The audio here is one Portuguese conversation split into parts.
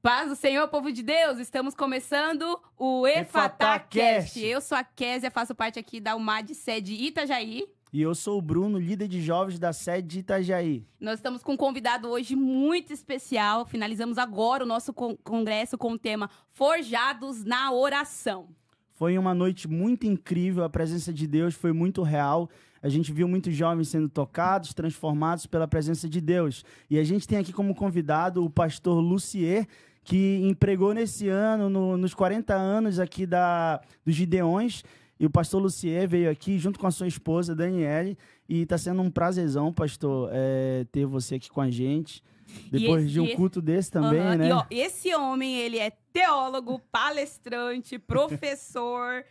Paz do Senhor, povo de Deus, estamos começando o EfataCast. Eu sou a Késia, faço parte aqui da UMAD sede Itajaí. E eu sou o Bruno, líder de jovens da sede de Itajaí. Nós estamos com um convidado hoje muito especial. Finalizamos agora o nosso congresso com o tema Forjados na Oração. Foi uma noite muito incrível, a presença de Deus foi muito real. A gente viu muitos jovens sendo tocados, transformados pela presença de Deus. E a gente tem aqui como convidado o pastor Lucier, que empregou nesse ano, nos 40 anos aqui dos Gideões. E o pastor Lucier veio aqui junto com a sua esposa, Daniele. E está sendo um prazerzão, pastor, ter você aqui com a gente. Depois de um culto desse também, né? E, ó, esse homem, ele é teólogo, palestrante, professor...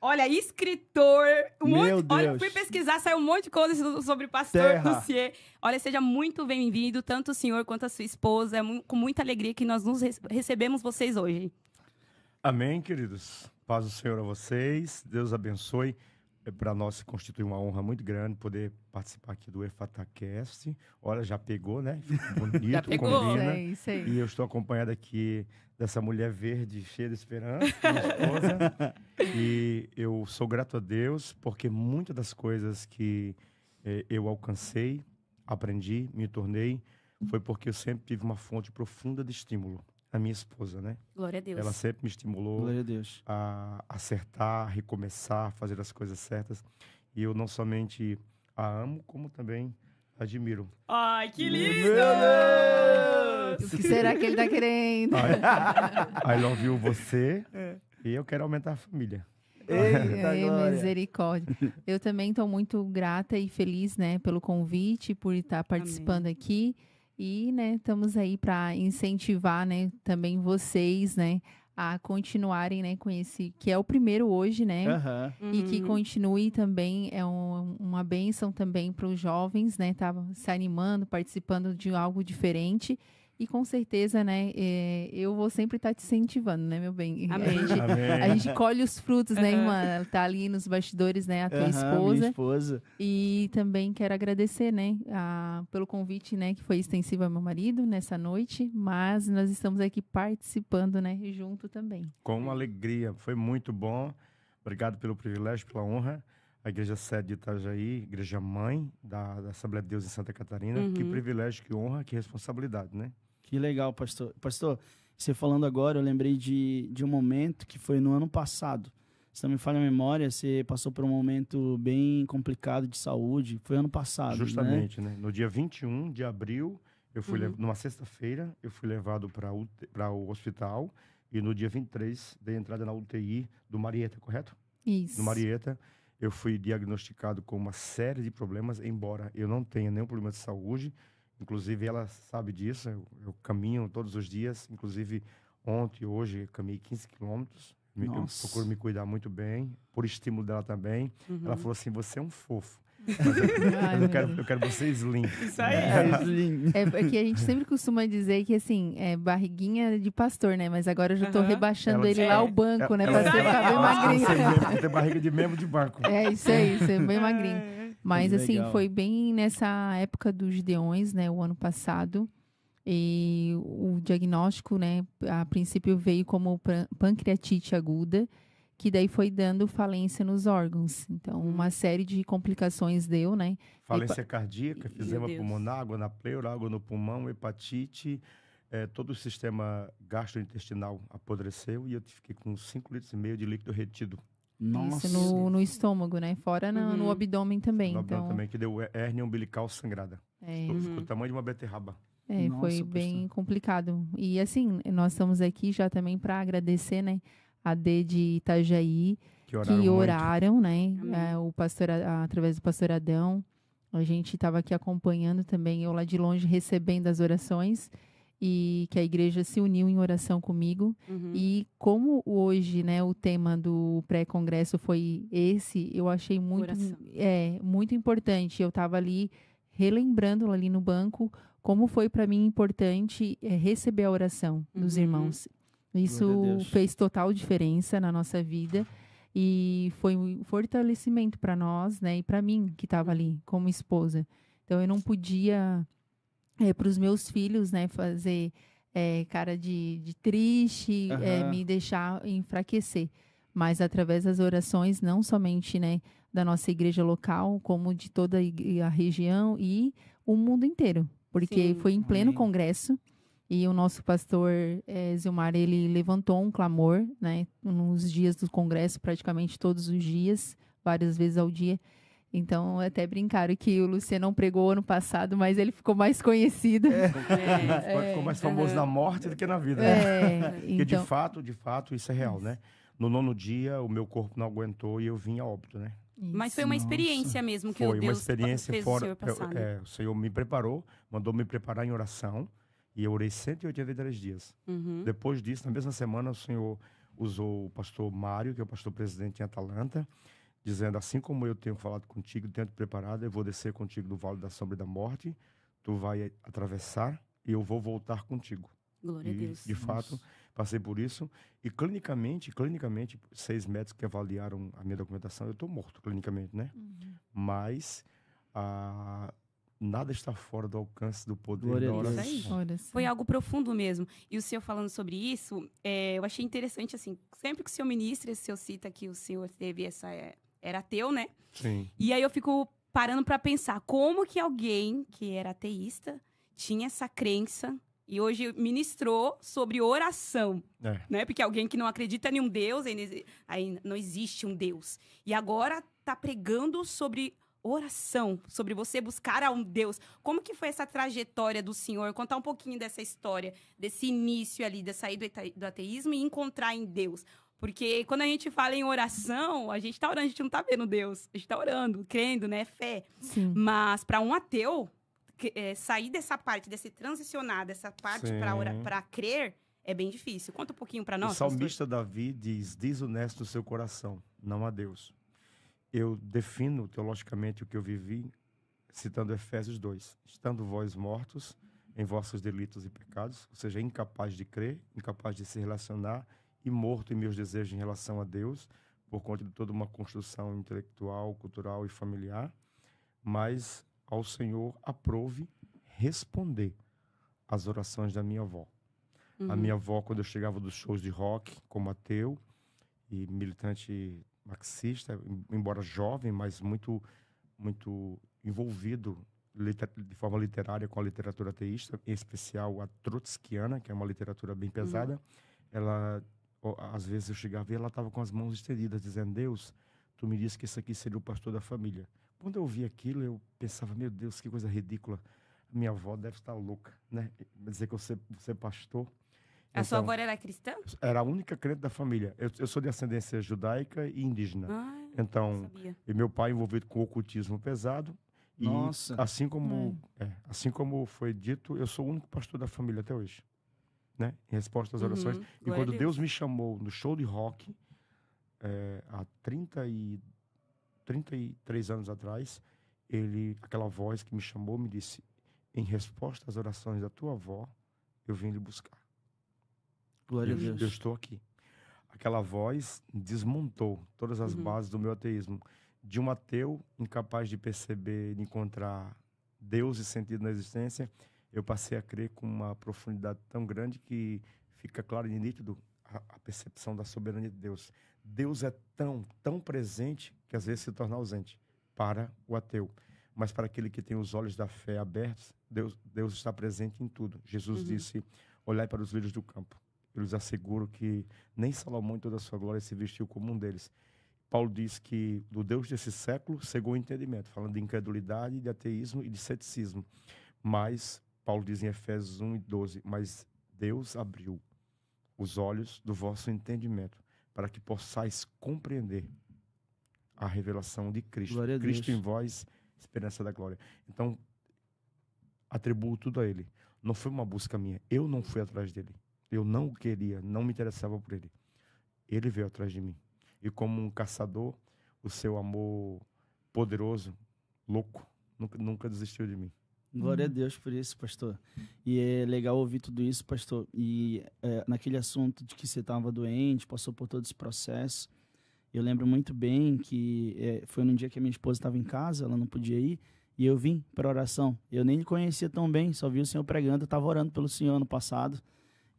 Olha, escritor, Meu Deus. Olha, fui pesquisar, saiu um monte de coisas sobre o pastor Lucier. Olha, seja muito bem-vindo, tanto o senhor quanto a sua esposa. É com muita alegria que nós recebemos vocês hoje. Amém, queridos. Paz do Senhor a vocês. Deus abençoe. Para nós se constitui uma honra muito grande poder participar aqui do EfataCast. Olha, já pegou, né? Bonito, já pegou. combina. Isso aí. E eu estou acompanhado aqui dessa mulher verde, cheia de esperança, minha esposa. E eu sou grato a Deus, porque muitas das coisas que eu alcancei, aprendi, me tornei, foi porque eu sempre tive uma fonte profunda de estímulo. A minha esposa, né? Glória a Deus. Ela sempre me estimulou Glória a Deus. A acertar, recomeçar, fazer as coisas certas. E eu não somente a amo, como também a admiro. Ai, que lindo! Meu Deus! O que será que ele tá querendo? I love you, você. E eu quero aumentar a família. Eita, glória. Misericórdia. Eu também estou muito grata e feliz, né, pelo convite, por estar participando aqui. E, né, estamos aí para incentivar, né, também vocês, né, a continuarem, né, com esse, que é o primeiro hoje, né, e que continue também, é uma bênção também para os jovens, né, tá se animando, participando de algo diferente. E com certeza, né, eu vou sempre estar te incentivando, né, meu bem? Amém. A gente colhe os frutos, né, irmã? Ela tá ali nos bastidores, né, a tua esposa. Minha esposa. E também quero agradecer, né, pelo convite, né, que foi extensivo ao meu marido nessa noite, mas nós estamos aqui participando, né, junto também. Com alegria, foi muito bom. Obrigado pelo privilégio, pela honra. A igreja sede de Itajaí, igreja mãe da Assembleia de Deus em Santa Catarina. Que privilégio, que honra, que responsabilidade, né? Que legal, pastor. Pastor, você falando agora, eu lembrei de um momento que foi no ano passado. Se não me falha a memória, você passou por um momento bem complicado de saúde. Foi ano passado, justamente, né? No dia 21 de abril, eu fui numa sexta-feira, eu fui levado para o hospital. E no dia 23, dei entrada na UTI do Marieta, correto? Isso. No Marieta, eu fui diagnosticado com uma série de problemas, embora eu não tenha nenhum problema de saúde. Inclusive, ela sabe disso, eu caminho todos os dias. Inclusive, ontem e hoje, eu caminhei 15 quilômetros. Eu procuro me cuidar muito bem, por estímulo dela também. Ela falou assim, você é um fofo. Mas eu quero você slim. Isso aí. Slim. É porque a gente sempre costuma dizer que, assim, é barriguinha de pastor, né? Mas agora eu já tô rebaixando ele lá ao banco, né? Pra você ficar bem magrinho. Tem barriga de membro de banco. É isso aí, você é bem magrinho. Mas, assim, Legal. foi bem nessa época dos Gideões, né? O ano passado. E o diagnóstico, né? A princípio veio como pancreatite aguda, que daí foi dando falência nos órgãos. Então, uma série de complicações deu, né? Falência cardíaca, fizema pulmonar, água na pleura, água no pulmão, hepatite. Todo o sistema gastrointestinal apodreceu e eu fiquei com 5,5 litros de líquido retido. Nossa. Isso no estômago, né? Fora no abdômen também. No abdômen então, também, que deu hérnia umbilical sangrada. Ficou do tamanho de uma beterraba. Nossa, foi bem complicado. E assim, nós estamos aqui já também para agradecer, né? A D de Itajaí, que oraram, né? O pastor, através do pastor Adão. A gente estava aqui acompanhando também, eu lá de longe recebendo as orações. E que a igreja se uniu em oração comigo. E como hoje, né, o tema do pré-congresso foi esse, eu achei muito importante. Eu estava ali relembrando ali no banco como foi para mim importante receber a oração dos irmãos. Isso fez total diferença na nossa vida. E foi um fortalecimento para nós, né, e para mim que estava ali como esposa. Então eu não podia para os meus filhos, né, fazer cara de triste, me deixar enfraquecer. Mas através das orações, não somente, né, da nossa igreja local, como de toda a região e o mundo inteiro. Porque foi em pleno congresso e o nosso pastor Zilmar, ele levantou um clamor, né, nos dias do congresso, praticamente todos os dias, várias vezes ao dia. Então, até brincaram que o Luciano não pregou ano passado, mas ele ficou mais conhecido. Ficou mais famoso na morte do que na vida. Porque então... de fato, isso é real, né? No 9º dia, o meu corpo não aguentou e eu vim a óbito, né? Mas foi uma experiência mesmo que o Deus fez o senhor passar. O Senhor me preparou, mandou me preparar em oração, e eu orei 183 dias. Depois disso, na mesma semana, o Senhor usou o pastor Mário, que é o pastor presidente em Atalanta, dizendo, assim como eu tenho falado contigo, tenho te preparado, eu vou descer contigo do vale da sombra e da morte, tu vai atravessar e eu vou voltar contigo. Glória a Deus. De fato, passei por isso. E clinicamente, 6 médicos que avaliaram a minha documentação, eu estou morto clinicamente, né? Mas nada está fora do alcance do poder da oração. Foi algo profundo mesmo. E o senhor falando sobre isso, eu achei interessante, assim, sempre que o senhor ministra, o senhor cita que o senhor teve era ateu, né? Sim. E aí eu fico parando para pensar, como que alguém que era ateísta tinha essa crença e hoje ministrou sobre oração, né? Porque alguém que não acredita em um Deus, aí não existe um Deus. E agora tá pregando sobre oração, sobre você buscar a um Deus. Como que foi essa trajetória do senhor? Contar um pouquinho dessa história, desse início ali, de sair do ateísmo e encontrar em Deus. Porque quando a gente fala em oração, a gente tá orando, a gente não tá vendo Deus. A gente tá orando, crendo, né? Fé. Sim. Mas para um ateu, sair dessa parte, desse transicionar, dessa parte para crer, é bem difícil. Conta um pouquinho para nós. O salmista Davi diz, desonesto o seu coração, não a Deus. Eu defino teologicamente o que eu vivi, citando Efésios 2. Estando vós mortos em vossos delitos e pecados, ou seja, incapaz de crer, incapaz de se relacionar e morto em meus desejos em relação a Deus, por conta de toda uma construção intelectual, cultural e familiar, mas ao Senhor aprove responder às orações da minha avó. A minha avó, quando eu chegava dos shows de rock, como ateu e militante marxista, embora jovem, mas muito envolvido de forma literária com a literatura ateísta, em especial a trotskiana, que é uma literatura bem pesada, ela, às vezes eu chegava e ela estava com as mãos estendidas, dizendo, Deus, tu me disse que isso aqui seria o pastor da família. Quando eu vi aquilo, eu pensava, meu Deus, que coisa ridícula. Minha avó deve estar louca, né? Dizer que eu ser pastor. A sua avó era cristã? Era a única crente da família. Eu sou de ascendência judaica e indígena. Então, e meu pai envolvido com o ocultismo pesado. E Nossa. assim como foi dito, eu sou o único pastor da família até hoje, né? Em resposta às orações. E quando Deus me chamou no show de rock, há 33 anos atrás, aquela voz que me chamou me disse, em resposta às orações da tua avó, eu vim lhe buscar. Glória a Deus. Eu estou aqui. Aquela voz desmontou todas as bases do meu ateísmo. De um ateu incapaz de perceber, de encontrar Deus e sentido na existência, eu passei a crer com uma profundidade tão grande que fica claro e nítido a percepção da soberania de Deus. Deus é tão presente que às vezes se torna ausente para o ateu. Mas para aquele que tem os olhos da fé abertos, Deus está presente em tudo. Jesus disse, olhai para os lírios do campo. Eu lhes asseguro que nem Salomão em toda a sua glória se vestiu como um deles. Paulo diz que do Deus desse século cegou o entendimento, falando de incredulidade, de ateísmo e de ceticismo. Mas, Paulo diz em Efésios 1:12, mas Deus abriu os olhos do vosso entendimento para que possais compreender a revelação de Cristo. Cristo em vós, esperança da glória. Então, atribuo tudo a Ele. Não foi uma busca minha. Eu não fui atrás dele. Eu não o queria, não me interessava por ele. Ele veio atrás de mim. E como um caçador, o seu amor poderoso, louco, nunca desistiu de mim. Glória a Deus por isso, pastor. E é legal ouvir tudo isso, pastor. E naquele assunto de que você estava doente, passou por todo esse processo, eu lembro muito bem que foi num dia que a minha esposa estava em casa, ela não podia ir, e eu vim para oração. Eu nem lhe conhecia tão bem, só vi o senhor pregando, eu estava orando pelo senhor ano passado.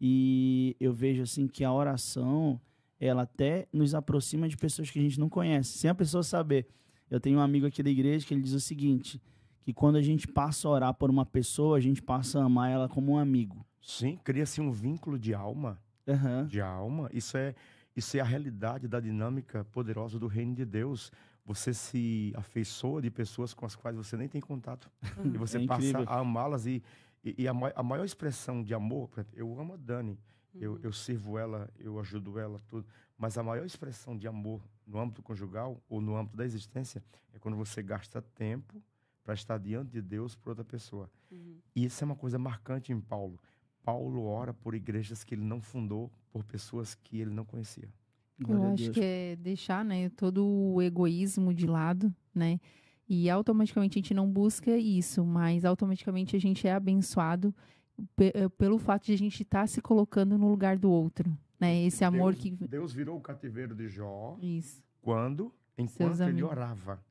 E eu vejo assim que a oração, ela até nos aproxima de pessoas que a gente não conhece, sem a pessoa saber. Eu tenho um amigo aqui da igreja que ele diz o seguinte, que quando a gente passa a orar por uma pessoa, a gente passa a amar ela como um amigo. Sim, cria-se um vínculo de alma. De alma. Isso é a realidade da dinâmica poderosa do reino de Deus. Você se afeiçoa de pessoas com as quais você nem tem contato. E você passa a amá-las. E a maior expressão de amor, eu amo a Dani, eu sirvo ela, eu ajudo ela, tudo. Mas a maior expressão de amor no âmbito conjugal ou no âmbito da existência é quando você gasta tempo para estar diante de Deus por outra pessoa. E isso é uma coisa marcante em Paulo. Paulo ora por igrejas que ele não fundou, por pessoas que ele não conhecia. Eu acho que é deixar, né, todo o egoísmo de lado, né? E automaticamente a gente não busca isso, mas automaticamente a gente é abençoado pelo fato de a gente estar se colocando no lugar do outro, né? Esse amor que... Deus virou o cativeiro de Jó. Isso. Enquanto ele orava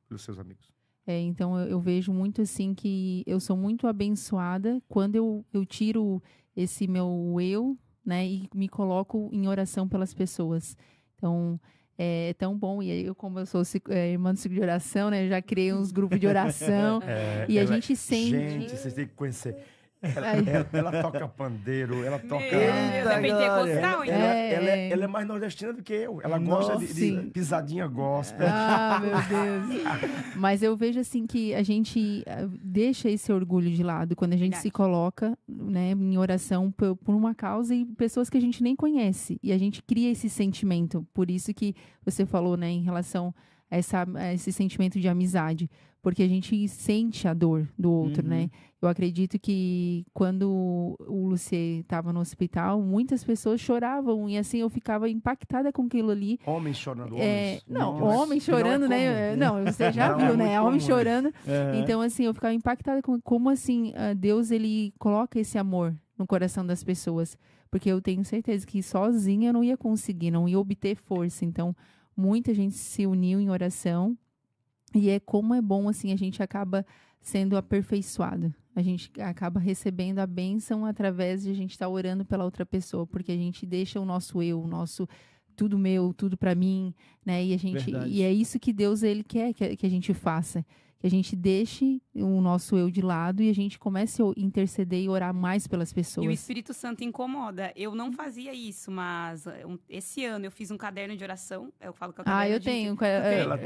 pelos seus amigos. Então eu vejo muito assim que eu sou muito abençoada quando eu tiro esse meu eu, né, e me coloco em oração pelas pessoas. Então, é tão bom. E eu, como eu sou irmã do ciclo de oração, né, eu já criei uns grupos de oração. E a gente sente... Gente, vocês têm que conhecer. Ela toca pandeiro, ela toca... É pentecostal, então. Ela é mais nordestina do que eu. Ela gosta de pisadinha gospel. Ah, meu Deus. Mas eu vejo assim que a gente deixa esse orgulho de lado quando a gente se coloca, né, em oração por uma causa e pessoas que a gente nem conhece. E a gente cria esse sentimento. Por isso que você falou, né, em relação a esse sentimento de amizade. Porque a gente sente a dor do outro, né? Eu acredito que quando o Lucier estava no hospital, muitas pessoas choravam e assim eu ficava impactada com aquilo ali. Homens chorando, homens chorando, né? Não, você já viu, né? Homens chorando. Então, assim, eu ficava impactada com como assim Deus, ele coloca esse amor no coração das pessoas. Porque eu tenho certeza que sozinha eu não ia conseguir, não ia obter força. Então, muita gente se uniu em oração. E como é bom, assim, a gente acaba sendo aperfeiçoado. A gente acaba recebendo a bênção através de a gente estar orando pela outra pessoa, porque a gente deixa o nosso eu, o nosso tudo meu, tudo para mim, né? E é isso que Deus, ele quer que a gente faça. Que a gente deixe o nosso eu de lado e a gente comece a interceder e orar mais pelas pessoas. E o Espírito Santo incomoda. Eu não fazia isso, mas esse ano eu fiz um caderno de oração. Eu falo que é o caderno eu tenho.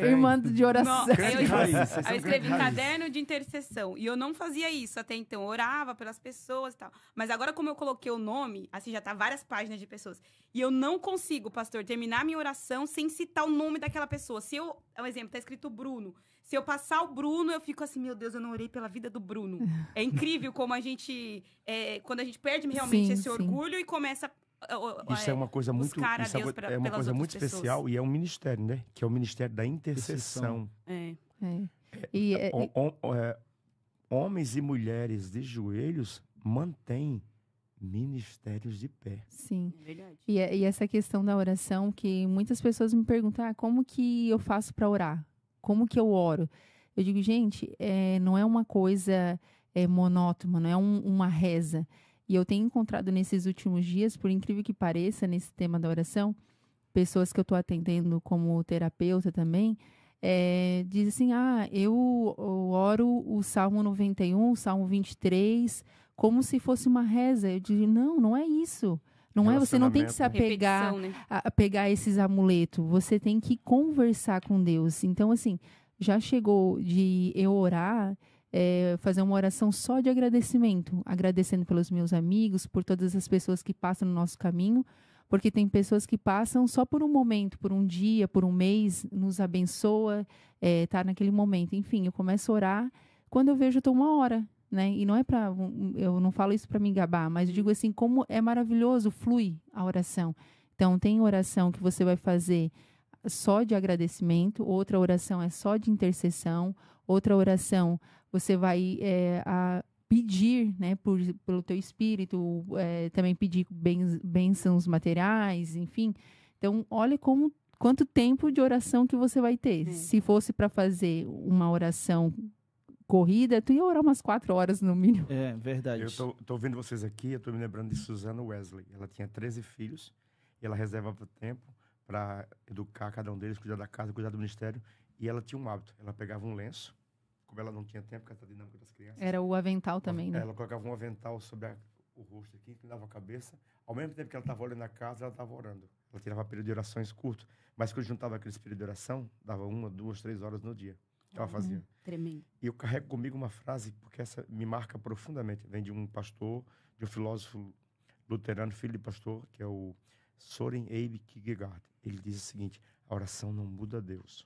Irmã de oração. Eu escrevi caderno de intercessão. E eu não fazia isso até então. Eu orava pelas pessoas e tal. Mas agora, como eu coloquei o nome, assim, já tá várias páginas de pessoas. E eu não consigo, pastor, terminar minha oração sem citar o nome daquela pessoa. Se eu, um exemplo, tá escrito Bruno. Se eu passar o Bruno, eu fico assim, meu Deus, eu não orei pela vida do Bruno. É incrível como a gente, quando a gente perde realmente esse orgulho e começa isso é uma coisa muito, é uma coisa muito especial e é um ministério, né? Que é o ministério da intercessão. Homens e mulheres de joelhos mantêm ministérios de pé. Sim. Verdade. E essa questão da oração, que muitas pessoas me perguntam, como que eu faço para orar? Como que eu oro? Eu digo, gente, não é uma coisa monótona, não é uma reza. E eu tenho encontrado nesses últimos dias, por incrível que pareça, nesse tema da oração, pessoas que eu estou atendendo como terapeuta também, dizem assim, eu oro o Salmo 91, o Salmo 23, como se fosse uma reza. Eu digo, não é isso. Você não tem que se apegar a pegar esses amuletos. Você tem que conversar com Deus. Então, assim, já chegou de eu orar, fazer uma oração só de agradecimento. Agradecendo pelos meus amigos, por todas as pessoas que passam no nosso caminho. Porque tem pessoas que passam só por um momento, por um dia, por um mês, nos abençoa, tá naquele momento. Enfim, eu começo a orar. Quando eu vejo, eu estou 1 hora. Né? E não eu não falo isso para me gabar, mas eu digo assim, como é maravilhoso, flui a oração. Então, tem oração que você vai fazer só de agradecimento, outra oração é só de intercessão, outra oração você vai pedir, né, pelo teu espírito, também pedir bênçãos materiais, enfim. Então, olha quanto tempo de oração que você vai ter. Se fosse para fazer uma oração corrida, tu ia orar umas 4 horas no mínimo. É, verdade. Eu tô ouvindo vocês aqui, eu tô me lembrando de Susana Wesley. Ela tinha 13 filhos e ela reservava tempo para educar cada um deles, cuidar da casa, cuidar do ministério. E ela tinha um hábito. Ela pegava um lenço, como ela não tinha tempo, com essa dinâmica das crianças. Era o avental também, né? Ela colocava um avental sobre o rosto aqui, inclinava a cabeça. Ao mesmo tempo que ela estava olhando a casa, ela estava orando. Ela tirava período de orações curto. Mas quando juntava aqueles períodos de oração, dava 1, 2, 3 horas no dia. Ela fazia. Tremendo. E eu carrego comigo uma frase, porque essa me marca profundamente. Vem de um pastor, de um filósofo luterano, filho de pastor, que é o Soren Abe Kierkegaard. Ele diz o seguinte: a oração não muda Deus,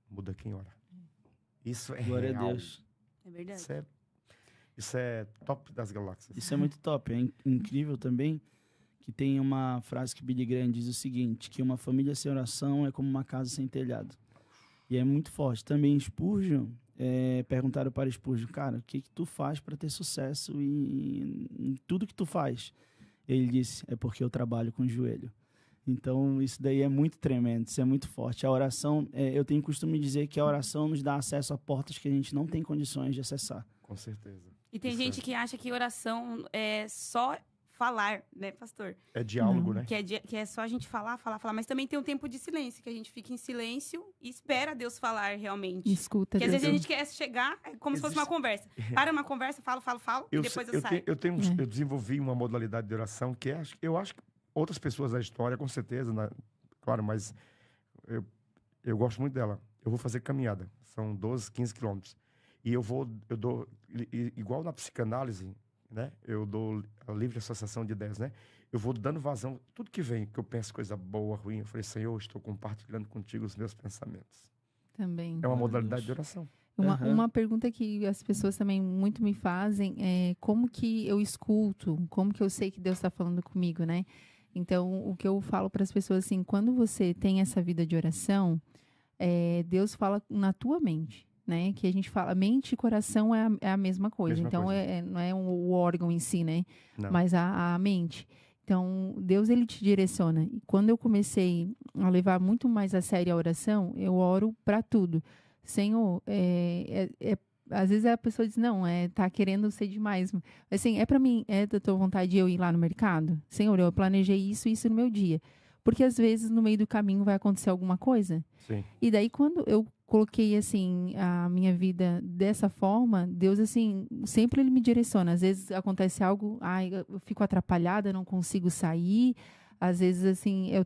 muda quem ora. Isso é Glória real. a Deus. É verdade. Isso é top das galáxias. Isso é muito top. É incrível também que tem uma frase que Billy Graham diz o seguinte, que uma família sem oração é como uma casa sem telhado. E é muito forte. Também Spurgeon, perguntaram para Spurgeon, cara, o que tu faz para ter sucesso em tudo que tu faz? Ele disse, é porque eu trabalho com o joelho. Então, isso daí é muito tremendo, isso é muito forte. A oração, eu tenho costume de dizer que a oração nos dá acesso a portas que a gente não tem condições de acessar. Com certeza. E tem gente que acha que oração é só falar, né, pastor? É diálogo, né? Que é só a gente falar, mas também tem um tempo de silêncio, que a gente fica em silêncio e espera Deus falar realmente. Escuta. Porque às vezes a gente quer chegar, é como se fosse uma conversa. Para uma conversa, falo, e depois eu saio. Eu desenvolvi uma modalidade de oração que eu acho que outras pessoas da história, com certeza, claro, mas eu gosto muito dela. Eu vou fazer caminhada, são 12, 15 quilômetros. E eu dou, igual na psicanálise, né? Eu dou a livre associação de ideias, né? Eu vou dando vazão, tudo que vem, que eu penso coisa boa, ruim, eu falei, Senhor, eu estou compartilhando contigo os meus pensamentos. Também. É uma modalidade de oração. Uma pergunta que as pessoas também muito me fazem é como que eu escuto, como que eu sei que Deus está falando comigo, né? Então, o que eu falo para as pessoas, assim, quando você tem essa vida de oração, Deus fala na tua mente, né? Que a gente fala, mente e coração é a mesma coisa. Então, não é o órgão em si, né? Não. Mas a mente. Então, Deus, ele te direciona. E quando eu comecei a levar muito mais a sério a oração, eu oro para tudo. Senhor, às vezes a pessoa diz, não, tá querendo ser demais. Assim, para mim, da tua vontade de eu ir lá no mercado? Senhor, eu planejei isso no meu dia. Porque às vezes no meio do caminho vai acontecer alguma coisa. Sim. E daí quando eu coloquei, assim, a minha vida dessa forma, Deus, assim, sempre ele me direciona. Às vezes acontece algo, eu fico atrapalhada, não consigo sair. Às vezes, assim, eu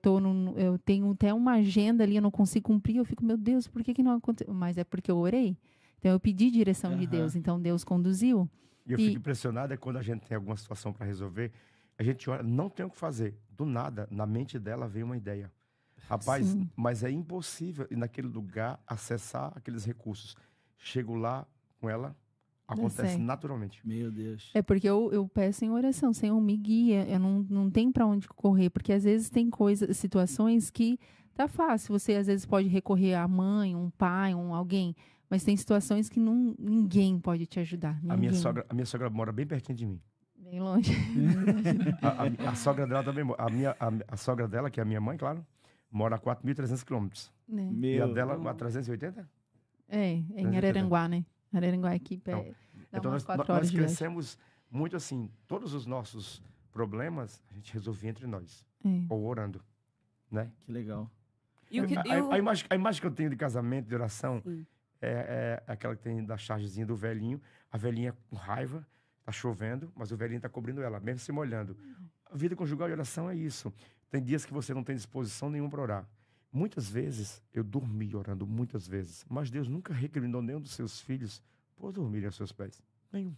tenho até uma agenda ali, eu não consigo cumprir. Eu fico, meu Deus, por que não aconteceu? Mas é porque eu orei. Então, eu pedi direção de Deus. Então, Deus conduziu. E eu fico impressionado quando a gente tem alguma situação para resolver, a gente ora, não tem o que fazer. Do nada, na mente dela vem uma ideia. Rapaz, Sim. mas é impossível ir naquele lugar acessar aqueles recursos. Chego lá com ela, acontece naturalmente. Meu Deus. É porque eu peço em oração, Senhor, me guia. Eu não tenho para onde correr, porque às vezes tem situações que tá fácil. Você às vezes pode recorrer à mãe, um pai, alguém, mas tem situações que ninguém pode te ajudar. A minha sogra mora bem pertinho de mim. Bem longe. A sogra dela também, a sogra dela, que é a minha mãe, claro, mora a 4.300 quilômetros. E a dela a 380? Em Araranguá, né? Araranguá aqui, então nós crescemos muito assim, todos os nossos problemas a gente resolvia entre nós, ou orando, né? Que legal. A imagem que eu tenho de casamento, de oração, é aquela que tem da chargezinha do velhinho, a velhinha com raiva, tá chovendo, mas o velhinho tá cobrindo ela, mesmo se molhando. A vida conjugal de oração é isso. Tem dias que você não tem disposição nenhuma para orar. Muitas vezes, eu dormi orando, muitas vezes. Mas Deus nunca recriminou nenhum dos seus filhos por dormirem aos seus pés. Nenhum.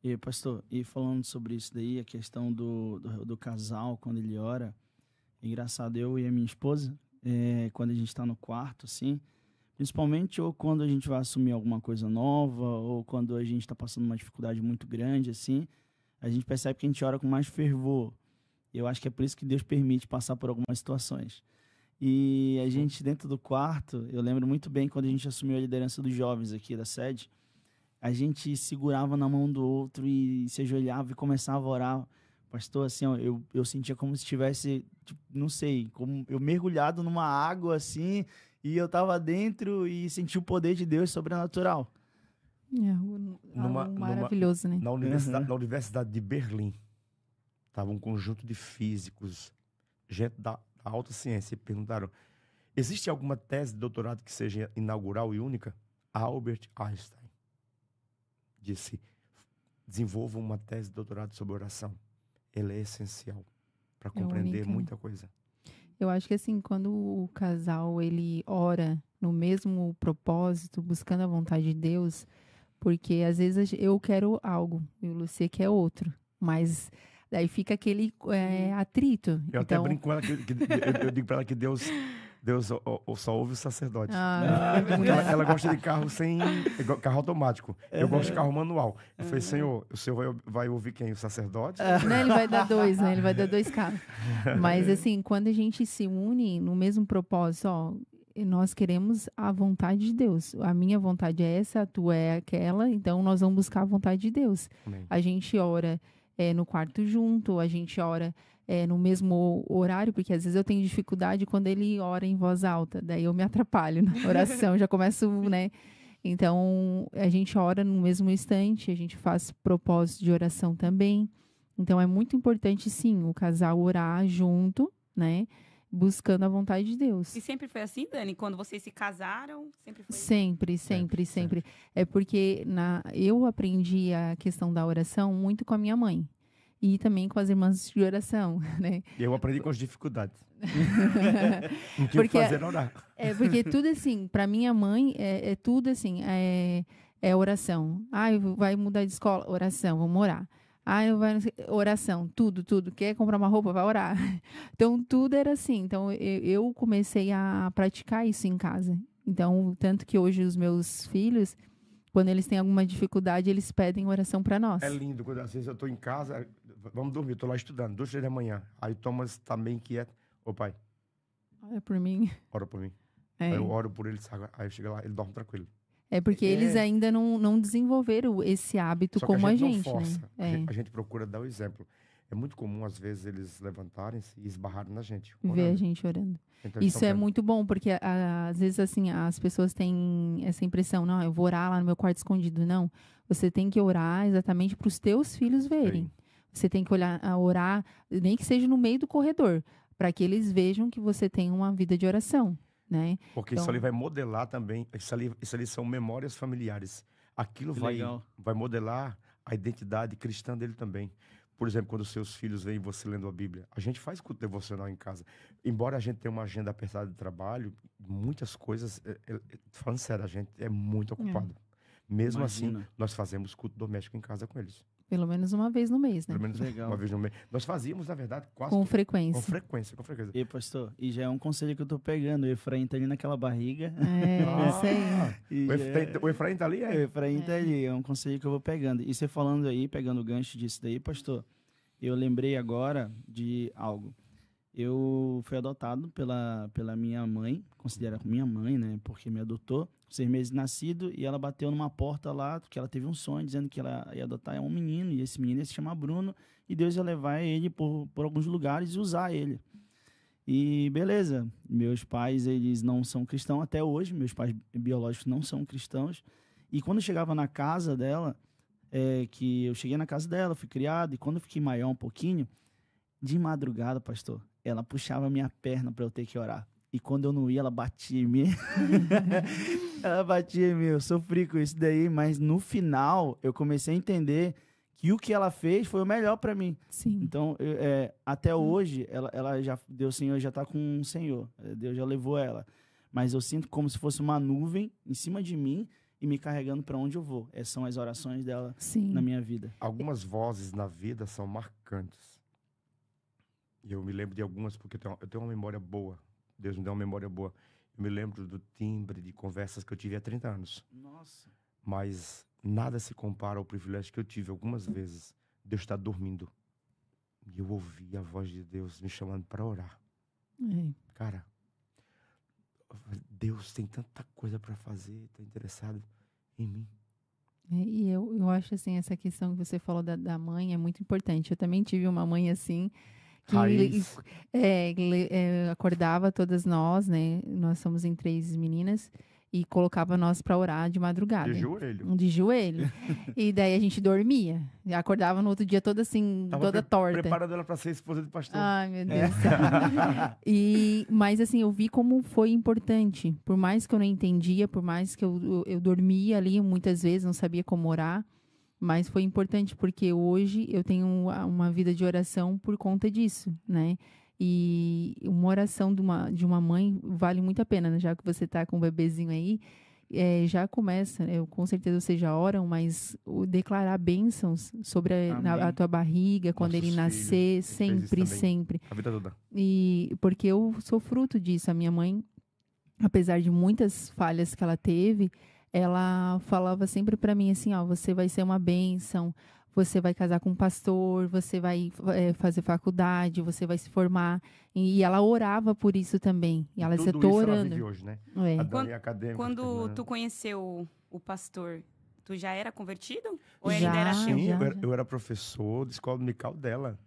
E, pastor, e falando sobre isso daí, a questão do casal, quando ele ora, é engraçado, eu e a minha esposa, quando a gente está no quarto, assim, principalmente ou quando a gente vai assumir alguma coisa nova, ou quando a gente está passando uma dificuldade muito grande, assim, a gente percebe que a gente ora com mais fervor. Eu acho que é por isso que Deus permite passar por algumas situações. E a gente, dentro do quarto, eu lembro muito bem quando a gente assumiu a liderança dos jovens aqui da sede, a gente segurava na mão do outro e se ajoelhava e começava a orar. Pastor, assim, ó, eu sentia como se estivesse, tipo, não sei, como eu mergulhado numa água, assim, e eu tava dentro e senti o poder de Deus sobrenatural. Maravilhoso, né? Na Universidade de Berlim, estava um conjunto de físicos, gente da alta ciência, e perguntaram: existe alguma tese de doutorado que seja inaugural e única? Albert Einstein disse: desenvolva uma tese de doutorado sobre oração. Ela é essencial para compreender muita coisa. Eu acho que assim, quando o casal ele ora no mesmo propósito, buscando a vontade de Deus, porque às vezes eu quero algo e o Lucier quer outro, mas daí fica aquele atrito. Eu até brinco com ela, eu digo para ela que Deus só ouve o sacerdote. Ela gosta de carro carro automático. Eu gosto de carro manual. Eu falei: Senhor, o Senhor vai ouvir quem? O sacerdote? Não, ele vai dar dois, né? Ele vai dar 2 carros. Mas assim, quando a gente se une no mesmo propósito, ó, nós queremos a vontade de Deus. A minha vontade é essa, a tua é aquela, então nós vamos buscar a vontade de Deus. Amém. A gente ora no quarto junto, a gente ora no mesmo horário, porque às vezes eu tenho dificuldade quando ele ora em voz alta, daí eu me atrapalho na oração, já começo, né? Então, a gente ora no mesmo instante, a gente faz propósito de oração também. Então, é muito importante, sim, o casal orar junto, né? Buscando a vontade de Deus. E sempre foi assim, Dani? Quando vocês se casaram, sempre foi? Sempre. É porque eu aprendi a questão da oração muito com a minha mãe. E também com as irmãs de oração, né? Eu aprendi com as dificuldades. Não tinha o que fazer, orar. Porque tudo assim, para minha mãe, é tudo assim, é oração. Vai mudar de escola? Oração, vamos orar. Oração, tudo. Quer comprar uma roupa? Vai orar. Então, tudo era assim. Então, eu comecei a praticar isso em casa. Então, tanto que hoje os meus filhos, quando eles têm alguma dificuldade, eles pedem oração para nós. É lindo, quando às vezes eu estou em casa, vamos dormir, estou lá estudando, 2, 3 da manhã. Aí Thomas está meio inquieto. Ô pai, ora por mim. Ora por mim. Aí eu oro por ele, aí eu chego lá, ele dorme tranquilo. É porque eles ainda não desenvolveram esse hábito como a gente, não força. né? A gente procura dar o exemplo. É muito comum, às vezes, eles levantarem-se e esbarrarem na gente. Ver a gente orando. Então, isso é muito bom, porque às vezes, assim, as pessoas têm essa impressão: não, eu vou orar lá no meu quarto escondido. Não, você tem que orar exatamente para os teus filhos verem. Sim. Você tem que orar, nem que seja no meio do corredor, para que eles vejam que você tem uma vida de oração, né? Porque isso ali vai modelar também, isso ali são memórias familiares. Aquilo vai modelar a identidade cristã dele também. Por exemplo, quando os seus filhos veem você lendo a Bíblia, a gente faz culto devocional em casa. Embora a gente tenha uma agenda apertada de trabalho, muitas coisas, falando sério, a gente é muito ocupado. Mesmo assim, nós fazemos culto doméstico em casa com eles. Pelo menos uma vez no mês, né? Pelo menos uma vez no mês. Nós fazíamos, na verdade, quase... Com frequência. Com frequência. E, pastor, e já é um conselho que eu tô pegando. O Efraim tá ali naquela barriga. Isso aí. O Efraim tá ali? O Efraim tá ali. É um conselho que eu vou pegando. E você falando aí, pegando o gancho disso daí, pastor, eu lembrei agora de algo. Eu fui adotado pela minha mãe, considera minha mãe, né? Porque me adotou, 6 meses de nascido, e ela bateu numa porta lá, porque ela teve um sonho dizendo que ela ia adotar um menino, e esse menino ia se chamar Bruno, e Deus ia levar ele por alguns lugares e usar ele. E beleza, meus pais, eles não são cristãos até hoje, meus pais biológicos não são cristãos, e quando eu chegava na casa dela, que eu cheguei na casa dela, fui criado, e quando eu fiquei maior um pouquinho, de madrugada, pastor, ela puxava minha perna para eu ter que orar. E quando eu não ia, ela batia em mim. Ela batia em mim. Eu sofri com isso daí, mas no final eu comecei a entender que o que ela fez foi o melhor para mim. Sim. Então, até hoje, ela já, Deus Senhor já está com o Senhor. Deus já levou ela. Mas eu sinto como se fosse uma nuvem em cima de mim e me carregando para onde eu vou. Essas são as orações dela na minha vida. Algumas vozes na vida são marcantes. E eu me lembro de algumas porque eu tenho uma memória boa. Deus me deu uma memória boa. Eu me lembro do timbre de conversas que eu tive há 30 anos. Nossa. Mas nada se compara ao privilégio que eu tive algumas vezes de eu estar dormindo. E eu ouvi a voz de Deus me chamando para orar. Cara, Deus tem tanta coisa para fazer, está interessado em mim. E eu acho assim, essa questão que você falou da mãe é muito importante. Eu também tive uma mãe assim, que acordava todas nós, né? Nós somos em 3 meninas. e colocava nós para orar de madrugada. De joelho. De joelho. E daí a gente dormia. E acordava no outro dia toda assim, toda torta. Preparando ela para ser esposa do pastor. Ai, meu Deus. Mas assim, eu vi como foi importante. Por mais que eu não entendia, por mais que eu dormia ali muitas vezes, não sabia como orar. Mas foi importante porque hoje eu tenho uma vida de oração por conta disso, né? E uma oração de uma mãe vale muito a pena, né? Já que você está com um bebezinho aí, já começa, com certeza vocês já oram, mas declarar bênçãos sobre a tua barriga, quando ele nascer, sempre. A vida toda. E porque eu sou fruto disso. A minha mãe, apesar de muitas falhas que ela teve, ela falava sempre para mim assim, ó, você vai ser uma bênção, você vai casar com um pastor, você vai fazer faculdade, você vai se formar. E ela orava por isso também. E ela dizia, tô orando. Ela vive hoje, né? Quando tu conheceu o pastor, tu já era convertido? Ou já, ainda era teu? Sim, eu era professor de escola dominical dela.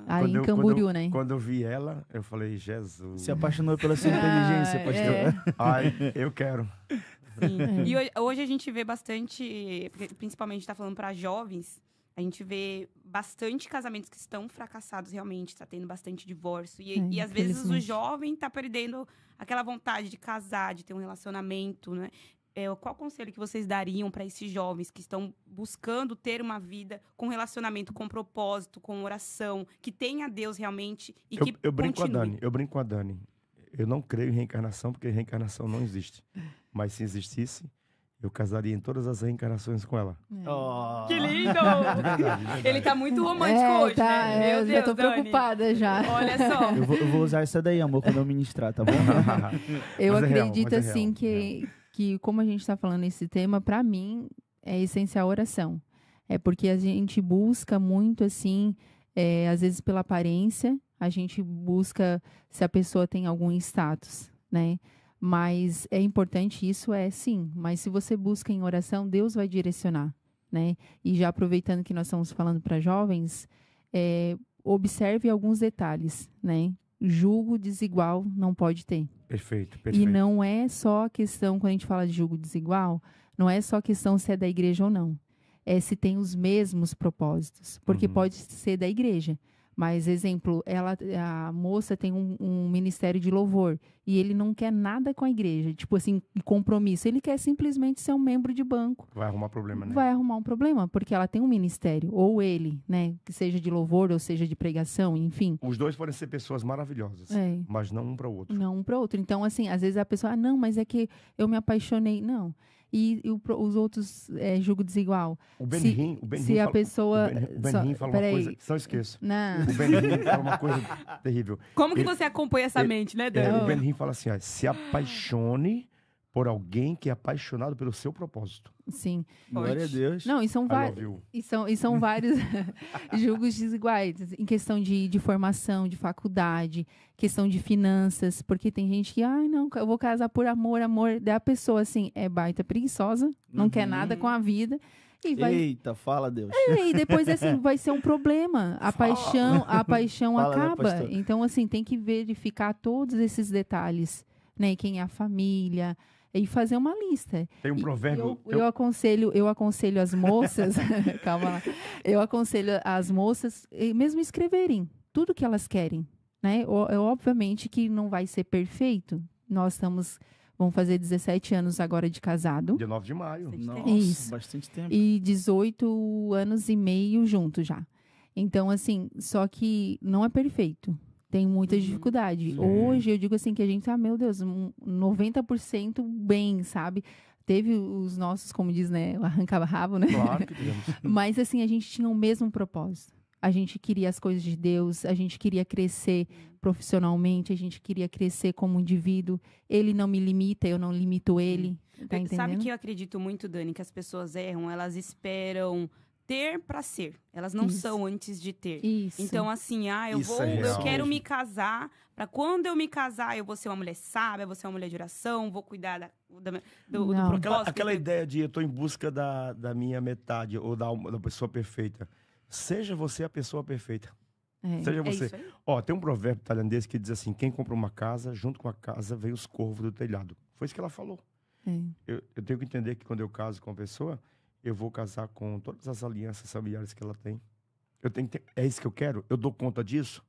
Aí em Camboriú, né? Quando eu vi ela, eu falei, Jesus. Se apaixonou pela sua inteligência, pastor. Ai, eu quero. Sim. E hoje a gente vê bastante, principalmente está falando para jovens, a gente vê bastante casamentos que estão fracassados realmente, está tendo bastante divórcio. E às vezes o jovem está perdendo aquela vontade de casar, de ter um relacionamento, né? Qual conselho que vocês dariam para esses jovens que estão buscando ter uma vida com relacionamento, com propósito, com oração, que tenha Deus realmente e que eu brinco com a Dani. Eu não creio em reencarnação, porque reencarnação não existe. Mas se existisse, eu casaria em todas as reencarnações com ela. Oh. Que lindo! Verdade. Ele tá muito romântico hoje, né? Meu Deus, já tô preocupada já. Olha só. Eu vou usar essa daí, amor, quando eu ministrar, tá bom? Eu acredito, assim, que como a gente tá falando esse tema, para mim, é essencial a oração. É porque a gente busca muito, assim, às vezes pela aparência, a gente busca se a pessoa tem algum status, né? Mas é importante isso, sim. Mas se você busca em oração, Deus vai direcionar, né? E já aproveitando que nós estamos falando para jovens, observe alguns detalhes, né? Julgo desigual não pode ter. Perfeito. E não é só a questão, quando a gente fala de julgo desigual, não é só a questão se é da igreja ou não. É se tem os mesmos propósitos. Porque pode ser da igreja. Mas, exemplo, a moça tem um ministério de louvor e ele não quer nada com a igreja, tipo assim, compromisso. Ele quer simplesmente ser um membro de banco. Vai arrumar problema, né? Vai arrumar um problema, porque ela tem um ministério, ou ele, né, que seja de louvor ou seja de pregação, enfim. Os dois podem ser pessoas maravilhosas, mas não um para o outro. Não um para o outro. Então, assim, às vezes a pessoa, não, mas é que eu me apaixonei. Não. E os outros julgo desigual. O Benihim a pessoa... O Benihim fala uma coisa que só esqueço. Não. O Benihim fala uma coisa terrível. Como que você acompanha essa mente, né, Dan? O Benihim fala assim, se apaixone por alguém que é apaixonado pelo seu propósito. Sim. Glória a Deus. Não, e são vários julgos desiguais em questão de formação, de faculdade, questão de finanças, porque tem gente que, não, eu vou casar por amor, daí a pessoa, assim, é baita preguiçosa, não quer nada com a vida. Eita, fala, Deus. E depois, assim, vai ser um problema. A paixão Fala, acaba. né, então, assim, tem que verificar todos esses detalhes, né? Quem é a família, e fazer uma lista. Tem um provérbio... Eu aconselho as moças... Calma lá. Eu aconselho as moças, mesmo escreverem tudo que elas querem, né? Obviamente que não vai ser perfeito. Vamos fazer 17 anos agora de casado. Dia 9 de maio. Nossa, isso. Bastante tempo. E 18 anos e meio juntos já. Então, assim, só que não é perfeito. Tem muita dificuldade. Hoje, eu digo assim, que a gente tá, meu Deus, 90% bem, sabe? Teve os nossos, como diz, né? O arranca-rabo, né? Claro que temos. Mas, assim, a gente tinha o mesmo propósito. A gente queria as coisas de Deus, a gente queria crescer profissionalmente, a gente queria crescer como indivíduo. Ele não me limita, eu não limito ele. Tá entendendo? Sabe que eu acredito muito, Dani, que as pessoas erram, elas esperam ter para ser. Elas não são antes de ter. Isso. Então, assim, eu quero me casar, para quando eu me casar, eu vou ser uma mulher sábia, vou ser uma mulher de oração, vou cuidar do propósito. Aquela ideia de eu estou em busca da minha metade ou da pessoa perfeita. Seja você a pessoa perfeita. Seja você. Isso aí. Tem um provérbio tailandês que diz assim, quem compra uma casa, junto com a casa vem os corvos do telhado. Foi isso que ela falou. Eu tenho que entender que quando eu caso com uma pessoa, eu vou casar com todas as alianças familiares que ela tem. Eu tenho que ter, é isso que eu quero? Eu dou conta disso?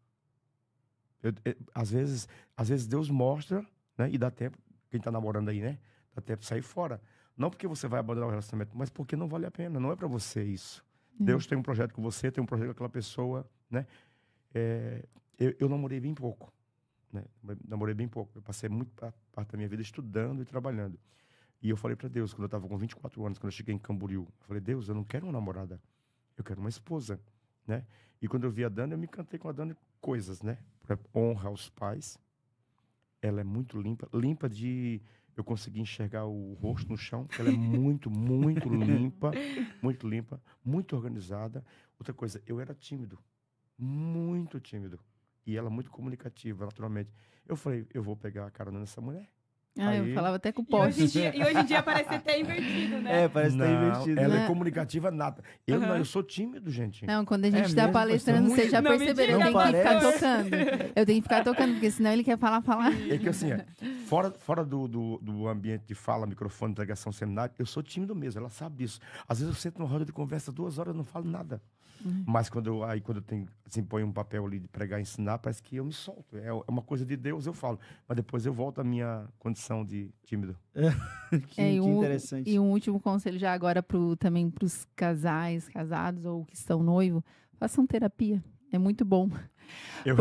Às vezes Deus mostra, né? E dá tempo, quem está namorando aí, né? Dá tempo de sair fora. Não porque você vai abandonar o relacionamento, mas porque não vale a pena. Não é para você isso. Deus tem um projeto com você, tem um projeto com aquela pessoa, né? Eu namorei bem pouco, né? Namorei bem pouco. Eu passei muito parte da minha vida estudando e trabalhando. E eu falei para Deus, quando eu estava com 24 anos, quando eu cheguei em Camboriú, eu falei, Deus, eu não quero uma namorada, eu quero uma esposa, né? E quando eu vi a Dani, eu me encantei com a Dani coisas, né? Pra honra aos pais. Ela é muito limpa de... Eu consegui enxergar o rosto no chão, porque ela é muito, muito limpa, muito organizada. Outra coisa, eu era tímido, muito tímido. E ela muito comunicativa, naturalmente. Eu falei, eu vou pegar a carona nessa mulher. Eu falava até com o poste. E hoje em dia parece até invertido, né? Parece que tá invertido. Ela é comunicativa nata. Eu sou tímido, gente. Não, quando a gente tá palestrando, vocês já perceberam, eu tenho que ficar tocando. Eu tenho que ficar tocando, porque senão ele quer falar. É que assim, fora do ambiente de fala, microfone, pregação, seminário, eu sou tímido mesmo, ela sabe disso. Às vezes eu sento numa roda de conversa 2 horas, eu não falo nada. Mas quando eu tenho, assim, põe um papel ali de pregar e ensinar, parece que eu me solto. É uma coisa de Deus, eu falo. Mas depois eu volto à minha condição de tímido. Que interessante. E um último conselho já agora também para os casados ou que estão noivos, façam terapia. É muito bom. Eu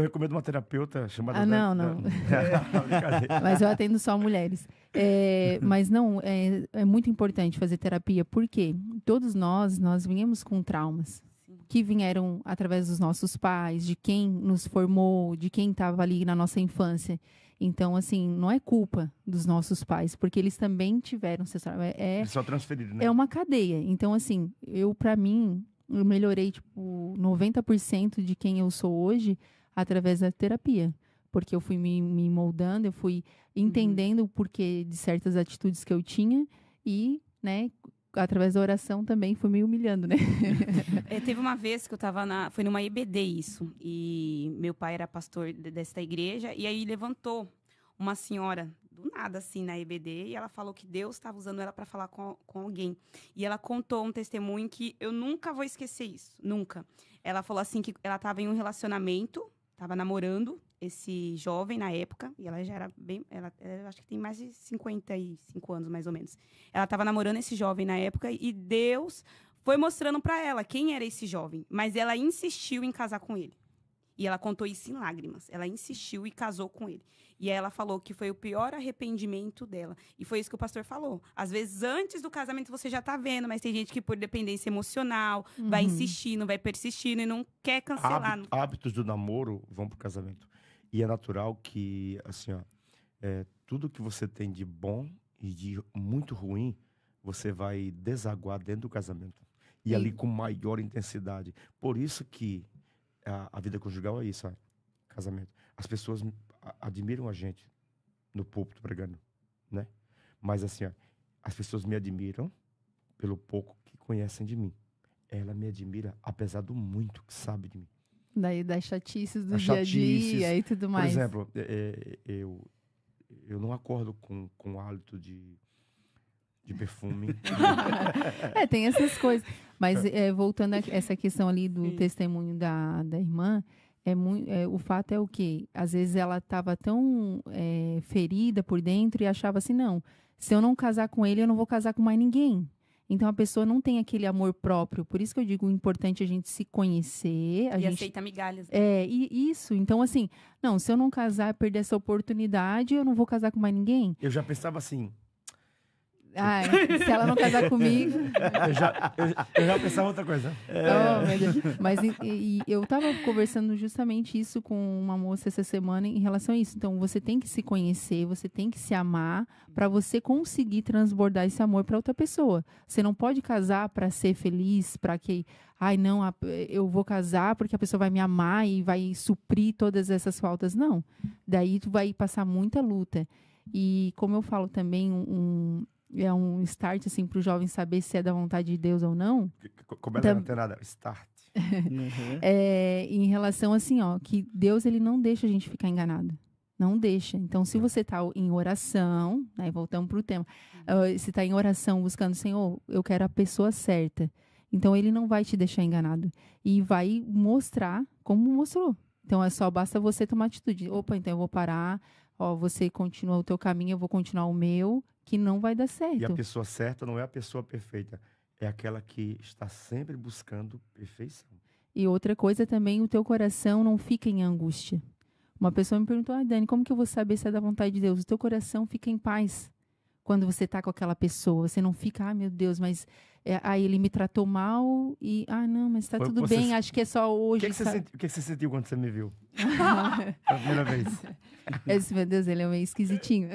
recomendo uma terapeuta chamada... Não. Mas eu atendo só mulheres. Mas não, é muito importante fazer terapia, porque todos nós viemos com traumas que vieram através dos nossos pais, de quem nos formou, de quem estava ali na nossa infância. Então, assim, não é culpa dos nossos pais, porque eles também tiveram seus traumas. Eles só transferiram, né? É uma cadeia. Então, assim, para mim, eu melhorei, 90% de quem eu sou hoje através da terapia. Porque eu fui me moldando, eu fui entendendo o porquê de certas atitudes que eu tinha e, né, através da oração também fui me humilhando, né? Teve uma vez que eu tava foi numa EBD isso, e meu pai era pastor desta igreja, e aí levantou uma senhora do nada, assim, na EBD, e ela falou que Deus estava usando ela para falar com alguém. E ela contou um testemunho que eu nunca vou esquecer isso, nunca. Ela falou assim que ela estava em um relacionamento, estava namorando esse jovem na época, e ela já era bem... Ela acho que tem mais de 55 anos, mais ou menos. Ela estava namorando esse jovem na época, e Deus foi mostrando para ela quem era esse jovem. Mas ela insistiu em casar com ele. E ela contou isso em lágrimas. Ela insistiu e casou com ele. E aí ela falou que foi o pior arrependimento dela. E foi isso que o pastor falou. Às vezes, antes do casamento, você já tá vendo, mas tem gente que, por dependência emocional, vai insistindo, vai persistindo e não quer cancelar. Hábitos do namoro vão pro casamento. E é natural que, assim, tudo que você tem de bom e de muito ruim, você vai desaguar dentro do casamento. E ali com maior intensidade. Por isso que a vida conjugal é isso, casamento. As pessoas admiram a gente no púlpito pregando, né? Mas assim, as pessoas me admiram pelo pouco que conhecem de mim. Ela me admira apesar do muito que sabe de mim. Daí das chatices do dia a dia e tudo mais. Por exemplo, eu não acordo com hálito de perfume. Tem essas coisas. Mas voltando a essa questão ali do testemunho da irmã, o fato é o quê? Às vezes ela estava tão ferida por dentro e achava assim, não, se eu não casar com ele, eu não vou casar com mais ninguém. Então a pessoa não tem aquele amor próprio. Por isso que eu digo, o importante é a gente se conhecer. E aceita migalhas. E isso. Então, assim, não, se eu não casar, perder essa oportunidade, eu não vou casar com mais ninguém. Eu já pensava assim... se ela não casar comigo... eu já pensava outra coisa. Meu Deus. Mas eu estava conversando justamente isso com uma moça essa semana em relação a isso. Então, você tem que se conhecer, você tem que se amar para você conseguir transbordar esse amor para outra pessoa. Você não pode casar para ser feliz, para que... eu vou casar porque a pessoa vai me amar e vai suprir todas essas faltas. Não. Daí, tu vai passar muita luta. E, como eu falo também, é um start, assim, para o jovem saber se é da vontade de Deus ou não. Como ela não tem nada, start. Em relação, assim, que Deus, ele não deixa a gente ficar enganado. Não deixa. Então, se você está em oração, né, voltamos para o tema, se está em oração buscando, Senhor, eu quero a pessoa certa. Então, ele não vai te deixar enganado. E vai mostrar como mostrou. Então, basta você tomar atitude. Opa, então eu vou parar, você continua o teu caminho, eu vou continuar o meu, que não vai dar certo. E a pessoa certa não é a pessoa perfeita, é aquela que está sempre buscando perfeição. E outra coisa também, o teu coração não fica em angústia. Uma pessoa me perguntou, Dani, como que eu vou saber se é da vontade de Deus? O teu coração fica em paz quando você está com aquela pessoa. Você não fica, meu Deus, mas ele me tratou mal e, não, mas está tudo bem, acho que é só hoje. O que você sentiu quando você me viu? A primeira vez. Meu Deus, ele é meio esquisitinho.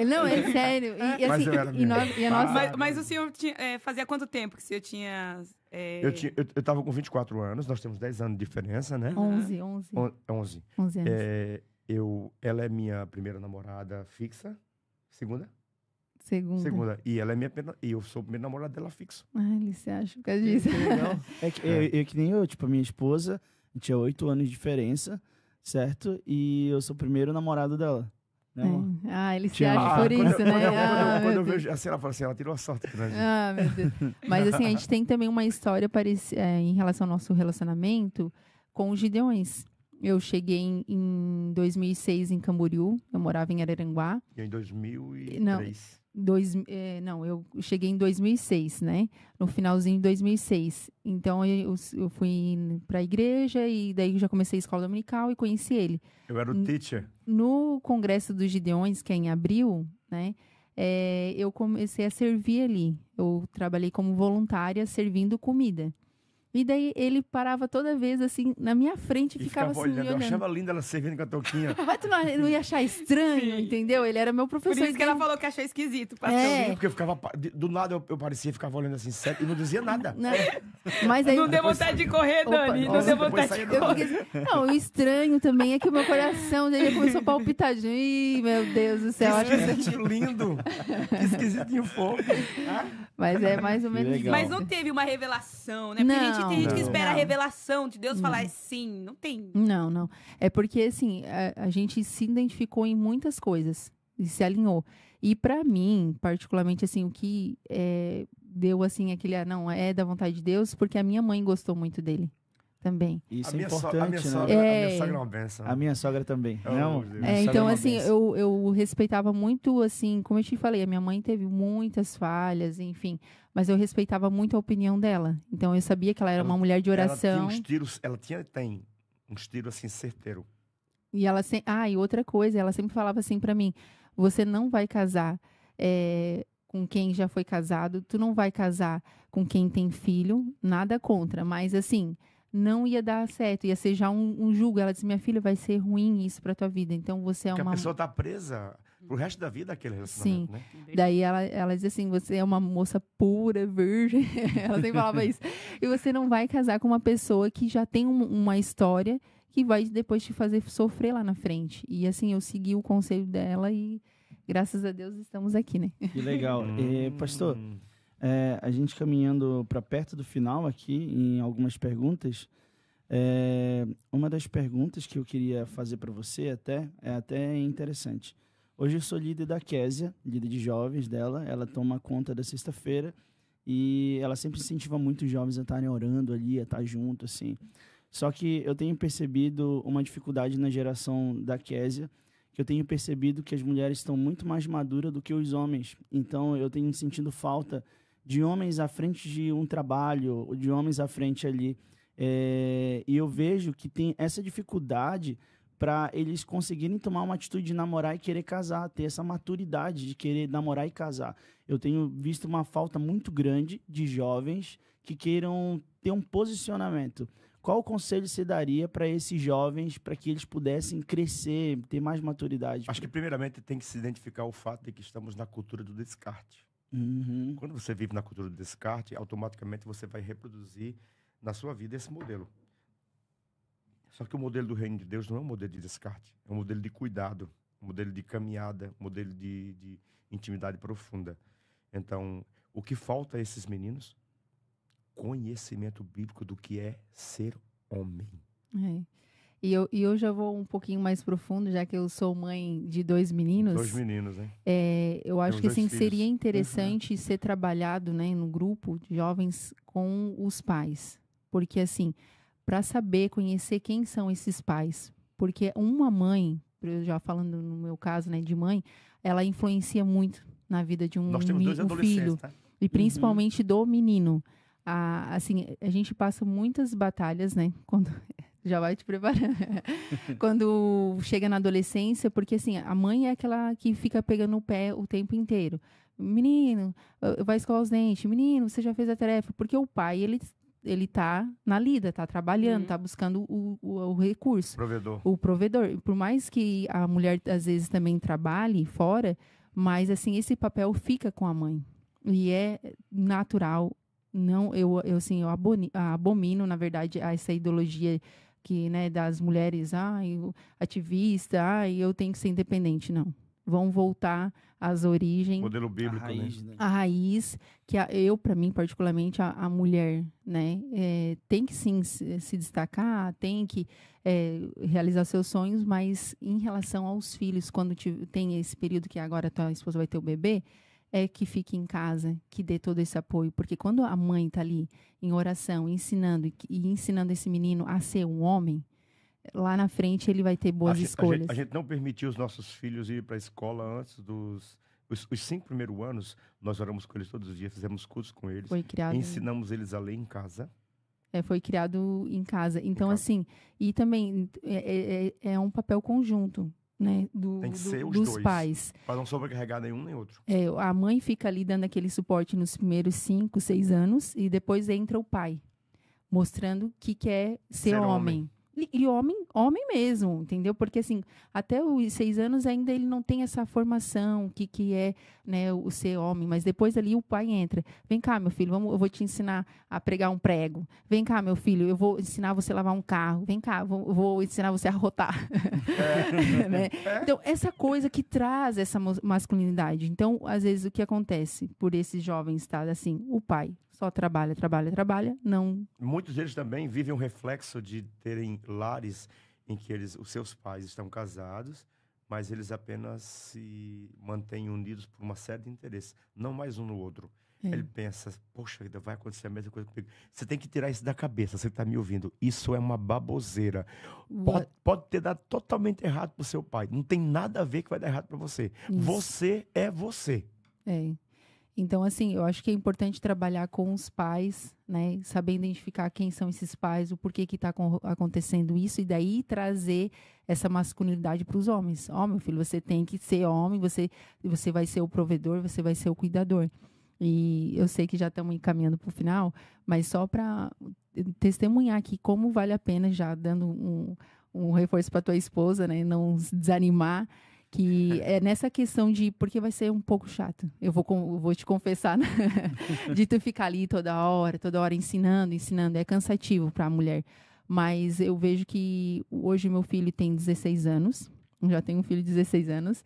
Não, é sério. E, assim, mas o senhor fazia quanto tempo que o senhor tinha... Eu estava com 24 anos, nós temos 10 anos de diferença, né? 11 anos. Ela é minha primeira namorada fixa. Segunda. E ela é e eu sou o primeiro namorado dela fixo. Ele se acha por causa disso. Que nem eu, tipo, a minha esposa tinha 8 anos de diferença, certo? E eu sou o primeiro namorado dela. Ele se acha por isso, né? Quando eu vejo assim, ela fala assim, ela tirou a sorte. Né, meu Deus. Mas assim, a gente tem também uma história em relação ao nosso relacionamento com os Gideões. Eu cheguei em 2006 em Camboriú, eu morava em Araranguá. E em 2003? Eu cheguei em 2006, né? No finalzinho de 2006. Então, eu fui para a igreja e daí já comecei a escola dominical e conheci ele. Eu era o teacher. No Congresso dos Gideões, que é em abril, né? Eu comecei a servir ali. Eu trabalhei como voluntária servindo comida. E daí ele parava toda vez assim na minha frente e ficava assim olhando. Me olhando. Eu achava linda ela servindo com a touquinha. Mas tu não ia achar estranho, Sim. Entendeu? Ele era meu professor. Por isso que ela falou que achou esquisito. Porque eu ficava, do nada eu parecia, ficava olhando assim, sério, e não dizia nada. Mas aí, não deu vontade de correr, Dani. Não deu vontade de correr. Não, o estranho também é que o meu coração dele começou a palpitar. Ih, meu Deus do céu. Que esquisitinho lindo. Que esquisitinho fofo. Mas é mais ou menos isso. Mas não teve uma revelação, né? Porque tem gente que espera a revelação de Deus falar sim, não tem. Não. É porque, assim, a gente se identificou em muitas coisas e se alinhou. E pra mim, particularmente, assim, o que deu, assim, aquele, não, é da vontade de Deus, porque a minha mãe gostou muito dele também. Isso é importante, a minha sogra é uma benção. A minha sogra também. Então, assim, eu respeitava muito, assim, como eu te falei, a minha mãe teve muitas falhas, enfim, mas eu respeitava muito a opinião dela. Então, eu sabia que ela era uma mulher de oração. Ela tem uns tiros, assim, certeiro. E ela e outra coisa, ela sempre falava assim pra mim, você não vai casar com quem já foi casado, tu não vai casar com quem tem filho, nada contra, mas assim, não ia dar certo, ia ser já um julgo. Ela disse, minha filha, vai ser ruim isso pra tua vida, então você Porque a pessoa tá presa pro resto da vida aquele relacionamento, né? Daí ela diz assim, você é uma moça pura, virgem, ela sempre falava isso, e você não vai casar com uma pessoa que já tem uma história que vai depois te fazer sofrer lá na frente. E assim, eu segui o conselho dela e graças a Deus estamos aqui, né? Que legal. Pastor, a gente caminhando para perto do final aqui, em algumas perguntas, uma das perguntas que eu queria fazer para você é até interessante. Hoje eu sou líder da Késia, líder de jovens dela, ela toma conta da sexta-feira e ela sempre incentiva muito os jovens a estarem orando ali, a estar junto, assim. Só que eu tenho percebido uma dificuldade na geração da Késia, que eu tenho percebido que as mulheres estão muito mais maduras do que os homens. Então, eu tenho sentido falta de homens à frente de um trabalho, de homens à frente ali. E eu vejo que tem essa dificuldade para eles conseguirem tomar uma atitude de namorar e querer casar, ter essa maturidade de querer namorar e casar. Eu tenho visto uma falta muito grande de jovens que queiram ter um posicionamento. Qual conselho você daria para esses jovens, para que eles pudessem crescer, ter mais maturidade? Acho que, primeiramente, tem que se identificar o fato de que estamos na cultura do descarte. Uhum. Quando você vive na cultura do descarte, automaticamente você vai reproduzir na sua vida esse modelo. Só que o modelo do reino de Deus não é um modelo de descarte, é um modelo de cuidado, um modelo de caminhada, um modelo de intimidade profunda. Então, o que falta a esses meninos? Conhecimento bíblico do que é ser homem. E eu já vou um pouquinho mais profundo, já que eu sou mãe de 2 meninos. 2 meninos, né? Eu acho que assim, seria interessante ser trabalhado, né, no grupo de jovens com os pais. Porque, assim, para saber, conhecer quem são esses pais. Porque uma mãe, já falando no meu caso, né, de mãe, ela influencia muito na vida de Nós temos 2 adolescentes, filho. tá? E principalmente do menino. Assim, a gente passa muitas batalhas, né? Quando já vai te preparando. Quando chega na adolescência, porque assim, a mãe é aquela que fica pegando o pé o tempo inteiro. Menino, vai escovar os dentes. Menino, você já fez a tarefa? Porque o pai, ele tá na lida, tá trabalhando, tá buscando o recurso. O provedor. Por mais que a mulher, às vezes, também trabalhe fora, mas, assim, esse papel fica com a mãe. E é natural. Não, eu abomino, na verdade, essa ideologia que, né, das mulheres, ativista, eu tenho que ser independente. Não. Vão voltar às origens. Modelo bíblico, né? A raiz, que para mim, particularmente, a mulher, né, tem que sim se destacar, tem que realizar seus sonhos, mas em relação aos filhos, quando tem esse período que agora a tua esposa vai ter o bebê, que fique em casa, que dê todo esse apoio. Porque quando a mãe está ali em oração, ensinando esse menino a ser um homem, lá na frente ele vai ter boas escolhas. A gente não permitiu os nossos filhos ir para a escola antes os 5 primeiros anos. Nós oramos com eles todos os dias, fizemos cursos com eles. Ensinamos eles a ler em casa. Foi criado em casa. Então, assim, e também é um papel conjunto, né, tem que ser dos pais. Para não sobrecarregar nenhum nem outro. A mãe fica ali dando aquele suporte nos primeiros 5, 6 anos e depois entra o pai, mostrando que quer ser homem. E homem mesmo, entendeu? Porque, assim, até os 6 anos ainda ele não tem essa formação que é, né, o ser homem. Mas depois ali o pai entra. Vem cá, meu filho, eu vou te ensinar a pregar um prego. Vem cá, meu filho, eu vou ensinar você a lavar um carro. Vem cá, eu vou ensinar você a rotar. Né? Então, essa coisa que traz essa masculinidade. Então, às vezes, o que acontece por esses jovens estar assim? O pai só trabalha, não... Muitos deles também vivem um reflexo de terem lares em que os seus pais estão casados, mas eles apenas se mantêm unidos por uma série de interesses, não mais um no outro. Ele pensa, poxa vida, vai acontecer a mesma coisa comigo. Você tem que tirar isso da cabeça, você está me ouvindo. Isso é uma baboseira. Pode ter dado totalmente errado para o seu pai. Não tem nada a ver que vai dar errado para você. Isso. Você é você. Então, assim, eu acho que é importante trabalhar com os pais, né? Saber identificar quem são esses pais, o porquê que está acontecendo isso, e daí trazer essa masculinidade para os homens. Meu filho, você tem que ser homem, você vai ser o provedor, você vai ser o cuidador. E eu sei que já estamos encaminhando para o final, mas só para testemunhar aqui como vale a pena, já dando um reforço para tua esposa, né? Não desanimar. Que é nessa questão de... Porque vai ser um pouco chato. Eu vou te confessar, né? De tu ficar ali toda hora ensinando. É cansativo para a mulher. Mas eu vejo que hoje meu filho tem 16 anos. Já tenho um filho de 16 anos.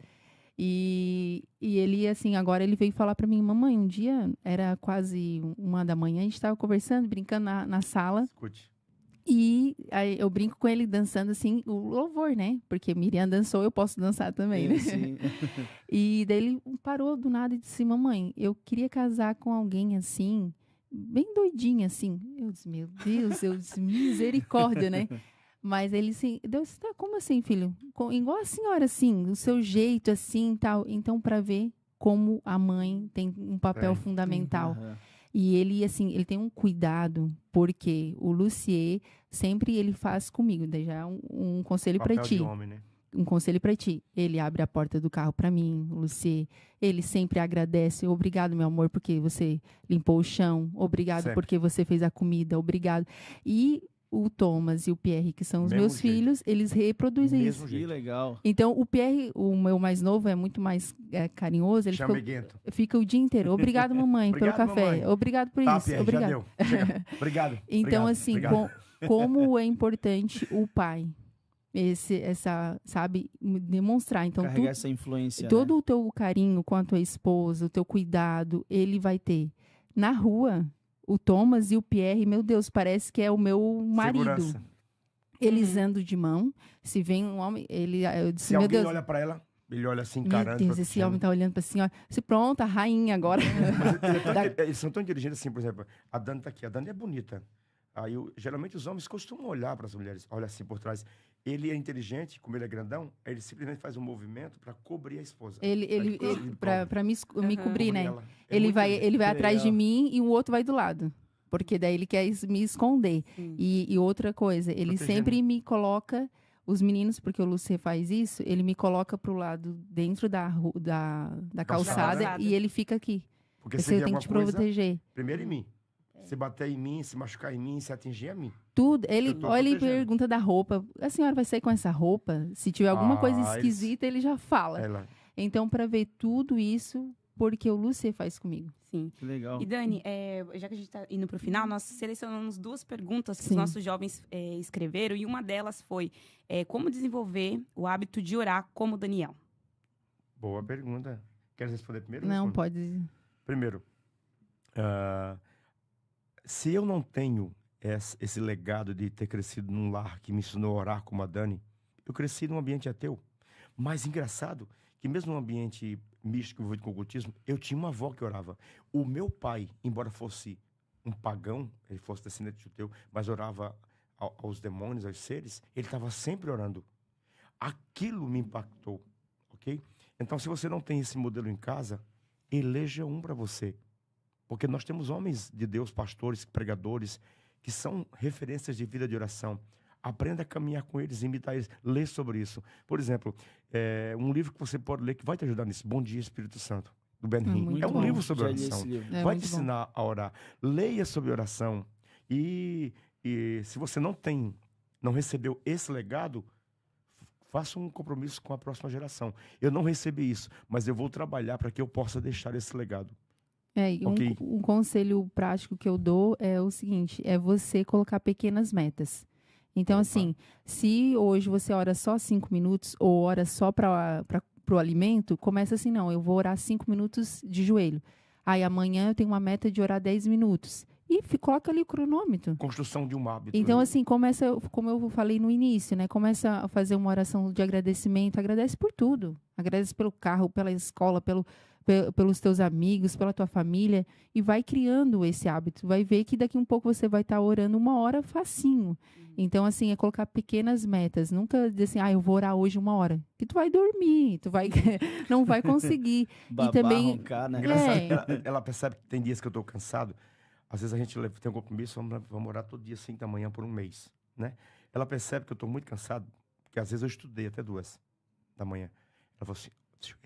E ele, assim, agora ele veio falar para mim, mamãe, um dia, era quase 1 da manhã, a gente estava conversando, brincando na sala. Escute. E aí eu brinco com ele dançando, assim, o louvor, né? Porque Miriam dançou, eu posso dançar também, né? Sim. E daí ele parou do nada e disse, mamãe, eu queria casar com alguém assim, bem doidinha, assim. Eu disse, meu Deus, misericórdia, né? Mas ele, assim, Deus, tá, como assim, filho? Igual a senhora, assim, o seu jeito, assim, tal. Então, para ver como a mãe tem um papel fundamental. E ele, assim, ele tem um cuidado, porque o Lucier, sempre ele faz comigo. Daí já é um conselho para ti. De homem, né? Um conselho para ti. Ele abre a porta do carro para mim, o Lucier. Ele sempre agradece. Obrigado, meu amor, porque você limpou o chão. Obrigado porque você fez a comida. Obrigado. E o Thomas e o Pierre, que são os meus filhos, eles reproduzem isso. Que legal. Então, o Pierre, o meu mais novo, é muito mais carinhoso. Ele fica o dia inteiro. Obrigado, mamãe, pelo café. Mamãe. Obrigado por isso. Pierre, obrigado. Já deu. Chega. Obrigado. Então, obrigado. assim, como é importante o pai, sabe, demonstrar. Então, carregar essa influência. Todo o teu carinho com a tua esposa, o teu cuidado, ele vai ter. Na rua, o Thomas e o Pierre, meu Deus, parece que é o meu marido. Segurança. Eles andam de mão. Se vem um homem, eu disse, Se meu alguém Deus, olha para ela, ele olha assim, meu encarando. Deus, esse homem tá olhando para a senhora. Se pronto, a rainha agora. Eles são tão inteligentes assim, por exemplo, a Dani tá aqui, a Dani é bonita. Aí, geralmente, os homens costumam olhar para as mulheres, olha assim por trás. Ele é inteligente, como ele é grandão, ele simplesmente faz um movimento para cobrir a esposa. Para me cobrir, né? Ela. Ele vai atrás de mim e o outro vai do lado. Porque daí ele quer me esconder. E outra coisa, ele sempre me coloca, os meninos, porque o Lúcio faz isso, ele me coloca pro lado dentro da calçada e ele fica aqui. Porque eu tenho que te proteger. Primeiro em mim. Se bater em mim, se machucar em mim, se atingir a mim. Tudo. Ele pergunta da roupa. A senhora vai sair com essa roupa? Se tiver alguma coisa esquisita, ele já fala. Então, para ver tudo isso, porque o Lúcio faz comigo. Sim. Que legal. E Dani, já que a gente está indo para o final, nós selecionamos 2 perguntas que os nossos jovens escreveram. E uma delas foi, como desenvolver o hábito de orar como Daniel? Boa pergunta. Quer responder primeiro? Não, pode. Primeiro, se eu não tenho esse legado de ter crescido num lar que me ensinou a orar como a Dani, eu cresci num ambiente ateu. Mas engraçado que mesmo num ambiente místico envolvido com o ocultismo, eu tinha uma avó que orava. O meu pai, embora fosse um pagão, ele fosse descendente de judeu, mas orava aos demônios, aos seres, ele estava sempre orando. Aquilo me impactou, ok? Então, se você não tem esse modelo em casa, eleja um para você. Porque nós temos homens de Deus, pastores, pregadores, que são referências de vida de oração. Aprenda a caminhar com eles, imitar eles, ler sobre isso. Por exemplo, um livro que você pode ler que vai te ajudar nisso. Bom Dia, Espírito Santo, do Ben Hinn. É um livro sobre oração. Vai te ensinar a orar. Leia sobre oração. E se você não recebeu esse legado, faça um compromisso com a próxima geração. Eu não recebi isso, mas eu vou trabalhar para que eu possa deixar esse legado. Okay. Um conselho prático que eu dou é o seguinte, é você colocar pequenas metas. Então, assim, se hoje você ora só 5 minutos ou ora só para o alimento, começa assim, não, eu vou orar 5 minutos de joelho. Aí amanhã eu tenho uma meta de orar 10 minutos. E coloca ali o cronômetro. Construção de um hábito. Então, assim, começa, como eu falei no início, né? Começa a fazer uma oração de agradecimento. Agradece por tudo. Agradece pelo carro, pela escola, pelos teus amigos, pela tua família, e vai criando esse hábito. Vai ver que daqui um pouco você vai estar orando 1 hora facinho. Então, assim, é colocar pequenas metas. Nunca dizer assim, eu vou orar hoje 1 hora. Que tu vai dormir, não vai conseguir. Babar, e também roncar, né? Ela percebe que tem dias que eu estou cansado. Às vezes a gente tem um compromisso, vamos orar todo dia 5 da manhã por 1 mês, né? Ela percebe que eu estou muito cansado, porque às vezes eu estudei até 2 da manhã. Ela falou assim,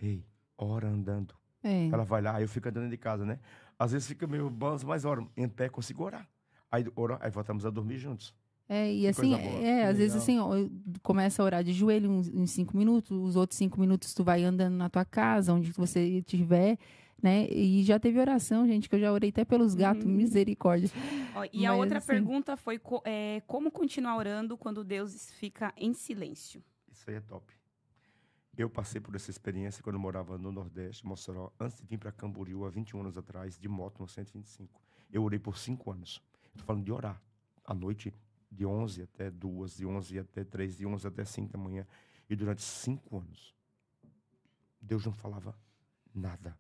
ei, ora andando. Ela vai lá, aí eu fico andando dentro de casa, né? Às vezes fica meio banzo, mas ora, em pé consigo orar. Aí voltamos a dormir juntos. E assim, às vezes assim, começa a orar de joelho em 5 minutos, os outros 5 minutos tu vai andando na tua casa, onde você estiver, né? E já teve oração, gente, que eu já orei até pelos gatos, misericórdia. E a outra pergunta foi como continuar orando quando Deus fica em silêncio? Isso aí é top. Eu passei por essa experiência quando eu morava no Nordeste, Mossoró, antes de vir para Camboriú, há 21 anos atrás, de moto no 125. Eu orei por 5 anos. Estou falando de orar. À noite, de 11 até 2, de 11 até 3, de 11 até 5 da manhã. E durante 5 anos, Deus não falava nada.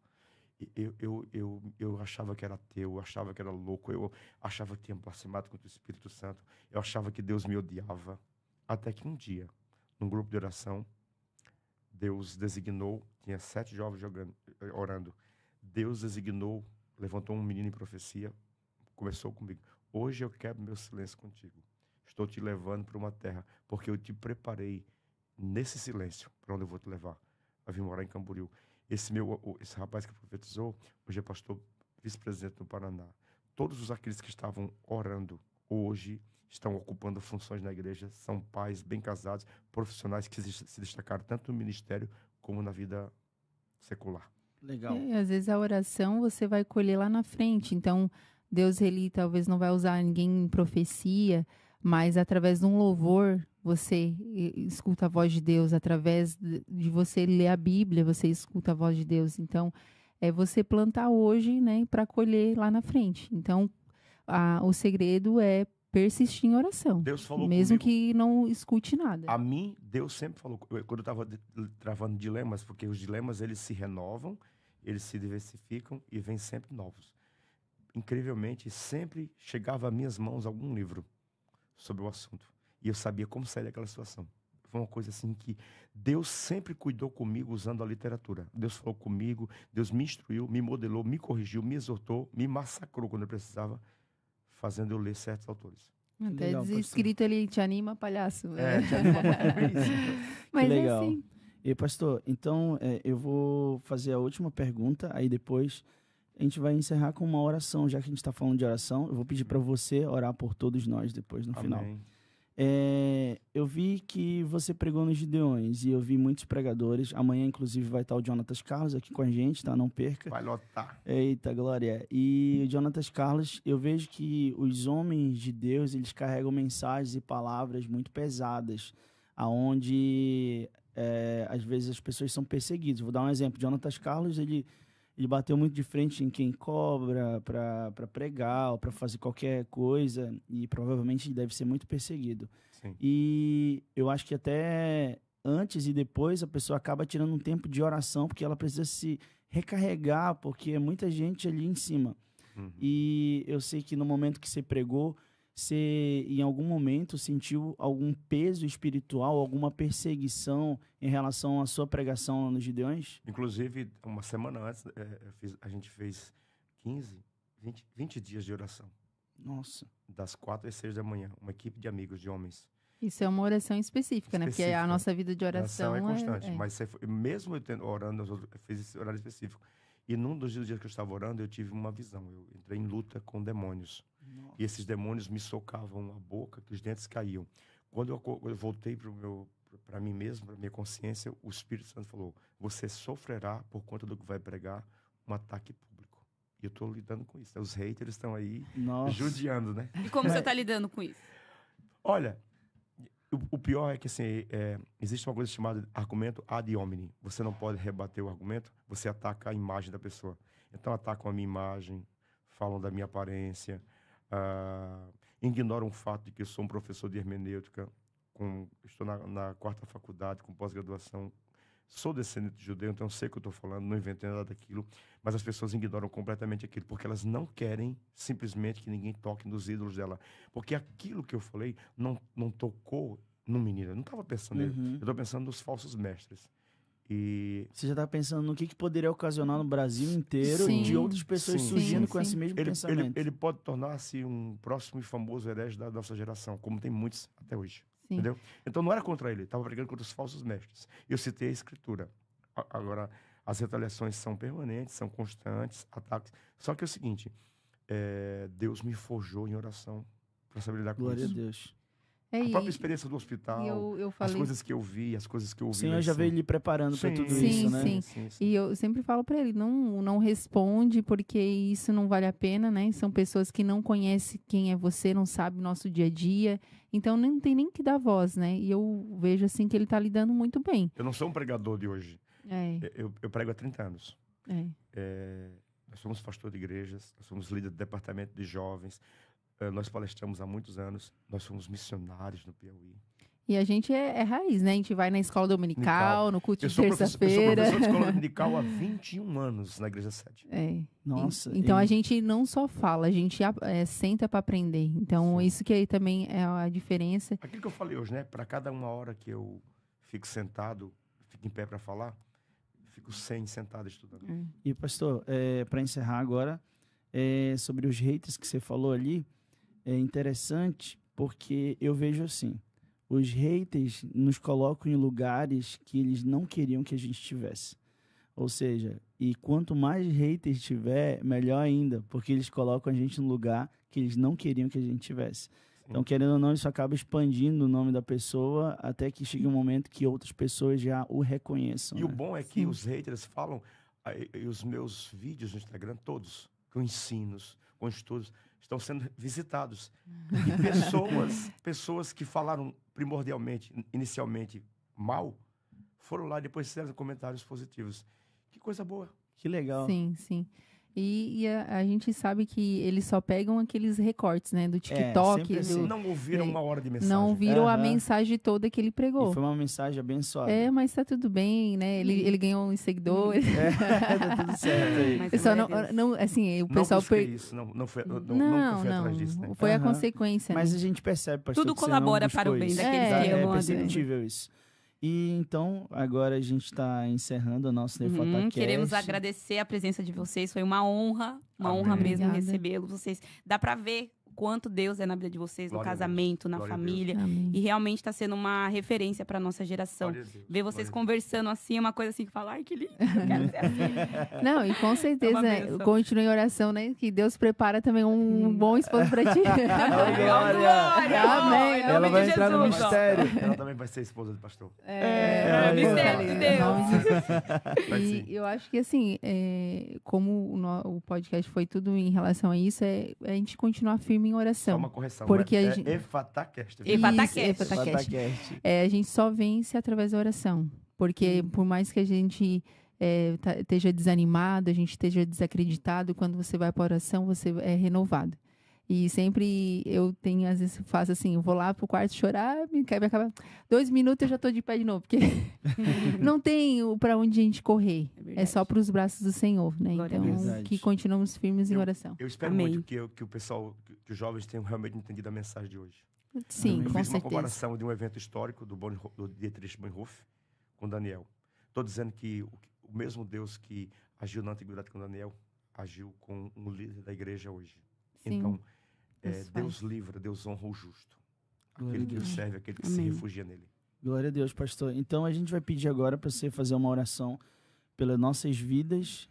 Eu achava que era ateu, eu achava que era louco, eu achava que tinha blasfemado contra o Espírito Santo, eu achava que Deus me odiava. Até que um dia, num grupo de oração, Deus designou, tinha 7 jovens orando. Deus designou, levantou um menino em profecia, começou comigo. Hoje eu quebro meu silêncio contigo. Estou te levando para uma terra, porque eu te preparei nesse silêncio para onde eu vou te levar. A vir morar em Camboriú. Esse rapaz que profetizou, hoje é pastor vice-presidente do Paraná. Todos aqueles que estavam orando hoje estão ocupando funções na igreja, são pais bem casados, profissionais que se destacaram tanto no ministério como na vida secular. Legal. Às vezes a oração você vai colher lá na frente. Então, Deus, ele talvez não vai usar ninguém em profecia, mas através de um louvor, você escuta a voz de Deus. Através de você ler a Bíblia, você escuta a voz de Deus. Então, é você plantar hoje, né, para colher lá na frente. Então, o segredo é persistir em oração. Deus falou mesmo comigo, que não escute nada. A mim, Deus sempre falou, quando eu estava travando dilemas, porque os dilemas, eles se renovam, eles se diversificam e vêm sempre novos. Incrivelmente, sempre chegava às minhas mãos algum livro sobre o assunto. E eu sabia como sair daquela situação. Foi uma coisa assim que Deus sempre cuidou comigo usando a literatura. Deus falou comigo, Deus me instruiu, me modelou, me corrigiu, me exortou, me massacrou quando eu precisava, fazendo eu ler certos autores. Até escrito ali, te anima, palhaço. Te anima, palhaço. Mas legal. é assim. E, pastor, então eu vou fazer a última pergunta, aí depois a gente vai encerrar com uma oração. Já que a gente está falando de oração, eu vou pedir para você orar por todos nós depois, no final. Eu vi que você pregou nos Gideões e eu vi muitos pregadores. Amanhã, inclusive, vai estar o Jonatas Carlos aqui com a gente, tá? Não perca. Vai lotar. Eita, glória. E o Jonatas Carlos, eu vejo que os homens de Deus, eles carregam mensagens e palavras muito pesadas, aonde às vezes as pessoas são perseguidas. Vou dar um exemplo. Jonatas Carlos, ele bateu muito de frente em quem cobra para pregar ou para fazer qualquer coisa e provavelmente deve ser muito perseguido. Sim. E eu acho que até antes e depois a pessoa acaba tirando um tempo de oração porque ela precisa se recarregar, porque é muita gente ali em cima. Uhum. E eu sei que no momento que você pregou, você em algum momento sentiu algum peso espiritual, alguma perseguição em relação à sua pregação nos Gideões? Inclusive, uma semana antes, a gente fez 20 dias de oração. Nossa. Das 4 às 6 da manhã, uma equipe de amigos, de homens. Isso é uma oração específica, né? Porque a nossa vida de oração é constante. Mas mesmo eu orando, eu fiz esse horário específico. E num dos dias que eu estava orando, eu tive uma visão. Eu entrei em luta com demônios. Nossa. E esses demônios me socavam a boca, que os dentes caíam. Quando eu voltei para mim mesmo, para minha consciência, o Espírito Santo falou: você sofrerá por conta do que vai pregar um ataque público. E eu estou lidando com isso. Os haters estão aí judiando, né? E como você está lidando com isso? Olha, o pior é que assim, existe uma coisa chamada argumento ad hominem. Você não pode rebater o argumento, você ataca a imagem da pessoa. Então atacam a minha imagem, falam da minha aparência, ignoram o fato de que eu sou um professor de hermenêutica, estou na 4ª faculdade com pós-graduação, sou descendente de judeu, então eu sei o que eu estou falando, não inventei nada daquilo, mas as pessoas ignoram completamente aquilo, porque elas não querem simplesmente que ninguém toque nos ídolos dela. Porque aquilo que eu falei não tocou no menino, eu não estava pensando nele, eu estou pensando nos falsos mestres. E você já está pensando no que poderia ocasionar no Brasil inteiro de outras pessoas surgindo com esse mesmo pensamento. Ele pode tornar-se um próximo e famoso herege da nossa geração, como tem muitos até hoje. Sim. Entendeu? Então não era contra ele, estava brigando contra os falsos mestres. Eu citei a Escritura. Agora, as retaliações são permanentes, são constantes, ataques. Só que é o seguinte, Deus me forjou em oração para saber lidar com isso. Glória a Deus. A própria experiência do hospital, eu falei... as coisas que eu vi, as coisas que eu ouvi. O Senhor já veio lhe preparando para tudo isso, né? Sim. E eu sempre falo para ele, não responde, porque isso não vale a pena, né? São pessoas que não conhecem quem é você, não sabem o nosso dia a dia, então não tem nem que dar voz, né? E eu vejo assim que ele está lidando muito bem. Eu não sou um pregador de hoje. Eu prego há 30 anos. Nós somos pastor de igrejas, nós somos líder do departamento de jovens, nós palestramos há muitos anos, nós somos missionários no Piauí. E a gente é raiz, né? A gente vai na escola dominical, no culto de terça-feira. Eu sou professor de escola dominical há 21 anos na Igreja 7. Nossa. Então a gente não só fala, a gente senta para aprender. Então isso que aí também é a diferença. Aquilo que eu falei hoje, né? Para cada 1 hora que eu fico sentado, fico em pé para falar, fico 100 sentado estudando. E pastor, para encerrar agora, sobre os haters que você falou ali, é interessante porque eu vejo assim, os haters nos colocam em lugares que eles não queriam que a gente estivesse. Ou seja, e quanto mais haters tiver, melhor ainda, porque eles colocam a gente no lugar que eles não queriam que a gente tivesse. Então, querendo ou não, isso acaba expandindo o nome da pessoa até que chegue um momento que outras pessoas já o reconheçam. E o bom é que os haters falam, e os meus vídeos no Instagram, todos, com ensinos, com estudos, estão sendo visitados. E pessoas que falaram inicialmente mal, foram lá e depois fizeram comentários positivos. Que coisa boa. Que legal. Sim. E a gente sabe que eles só pegam aqueles recortes, né? Do TikTok. Assim. Não ouviram uma hora de mensagem. Não ouviram a mensagem toda que ele pregou. E foi uma mensagem abençoada. Mas tá tudo bem, né? Ele ganhou uns seguidores. Tá tudo certo aí. Mas Só não, assim, o pessoal... Isso, não foi atrás disso, né? Foi a consequência. Mas né? a gente percebe, pastor, tudo que você colabora não para o bem isso. daqueles que amam a Deus. É perceptível isso. E então, agora a gente está encerrando o nosso Nefatacast. Queremos agradecer a presença de vocês. Foi uma honra mesmo Obrigada. recebê-los. Vocês, dá para ver quanto Deus é na vida de vocês, no casamento, na família. E realmente está sendo uma referência para nossa geração. Ver vocês conversando assim é uma coisa assim que fala, ai, que lindo, eu quero ser assim. Não, e com certeza, continue em oração, né? Que Deus prepara também um bom esposo para ti. Glória! Amém. Ela vai entrar no mistério. Ela também vai ser esposa do pastor. Mistério de Deus. E eu acho que, assim, como o podcast foi tudo em relação a isso, a gente continuar firme em oração. Só uma correção. Porque Efatacast. Efatacast. A gente só vence através da oração. Porque por mais que a gente esteja desanimado, a gente esteja desacreditado, quando você vai para a oração, você é renovado. E sempre eu tenho, às vezes, faço assim, eu vou lá pro quarto chorar, me acaba 2 minutos eu já tô de pé de novo, porque não tem para onde a gente correr. É só para os braços do Senhor, né? Então, que continuamos firmes em oração. Eu espero muito que o pessoal, que os jovens tenham realmente entendido a mensagem de hoje. Sim, eu com fiz uma certeza. comparação de um evento histórico do Dietrich Bonhoeffer com Daniel. Estou dizendo que o mesmo Deus que agiu na antiguidade com Daniel, agiu com um líder da igreja hoje. Sim. Então, Deus livra, Deus honra o justo. Aquele que o serve, aquele que se refugia nele. Glória a Deus, pastor. Então, a gente vai pedir agora para você fazer uma oração pelas nossas vidas.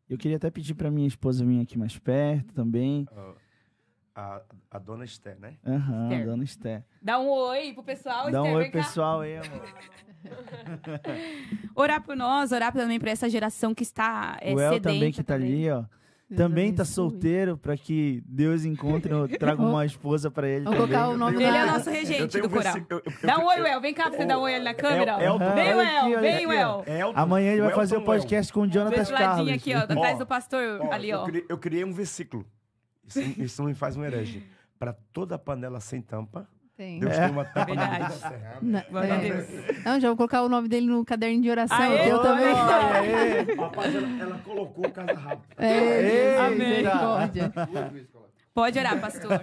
Eu queria até pedir para minha esposa vir aqui mais perto também. A dona Esther, né? A dona Esther. Dá um oi pro pessoal, Dá Esther, um oi, vem cá. pessoal, aí, amor. Orar por nós, orar também por essa geração que está o El sedenta também, que tá ali, ó. Também tá solteiro, para que Deus encontre, traga uma esposa para ele. Vamos colocar o nome Ele é nosso regente do coral. Dá um oi, El. Vem cá pra você dar um oi ali na câmera. Vem, El. Amanhã ele vai fazer o podcast com o Jonatas Carlos. Aqui, ó, atrás do pastor, ali, ó. Eu criei um versículo. Isso não me faz um herege. Para toda panela sem tampa, Deus tem uma tampa na vida certa. Não, já vou colocar o nome dele no caderno de oração. Aê, eu também. Rapaz, ela colocou o casa rápido. Misericórdia. Pode orar, pastor.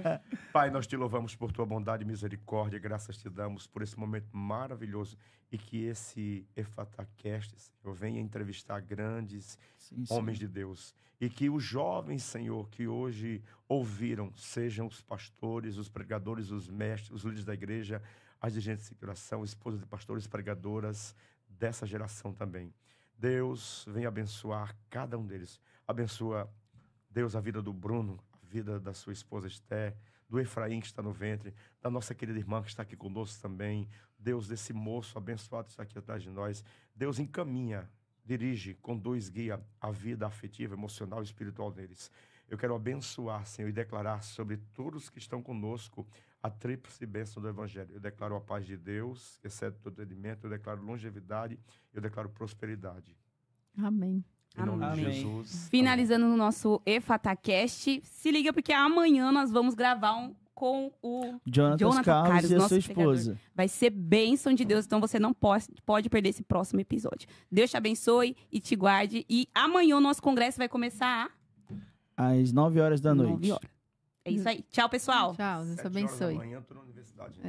Pai, nós te louvamos por tua bondade e misericórdia. Graças te damos por esse momento maravilhoso. E que esse Efatacast, Senhor, venha entrevistar grandes homens de Deus. E que os jovens, Senhor, que hoje ouviram, sejam os pastores, os pregadores, os mestres, os líderes da igreja, as dirigentes de oração, esposas de pastores, pregadoras dessa geração também. Deus, venha abençoar cada um deles. Abençoa, Deus, a vida do Bruno, a vida da sua esposa Esther, do Efraim que está no ventre, da nossa querida irmã que está aqui conosco também. Deus, desse moço abençoado que está aqui atrás de nós. Deus, encaminha, dirige, conduz, guia a vida afetiva, emocional e espiritual deles. Eu quero abençoar, Senhor, e declarar sobre todos que estão conosco a tríplice bênção do Evangelho. Eu declaro a paz de Deus, excede todo entendimento, eu declaro longevidade, eu declaro prosperidade. Amém. Em nome de Jesus. Finalizando o nosso Efatacast, se liga porque amanhã nós vamos gravar com o Jonatas Carlos e a sua esposa. Vai ser bênção de Deus, então você não pode perder esse próximo episódio. Deus te abençoe e te guarde. E amanhã o nosso congresso vai começar às 9 horas da noite. 9 horas. É isso aí. Tchau, pessoal. Tchau, Deus abençoe. Amanhã eu tô na universidade.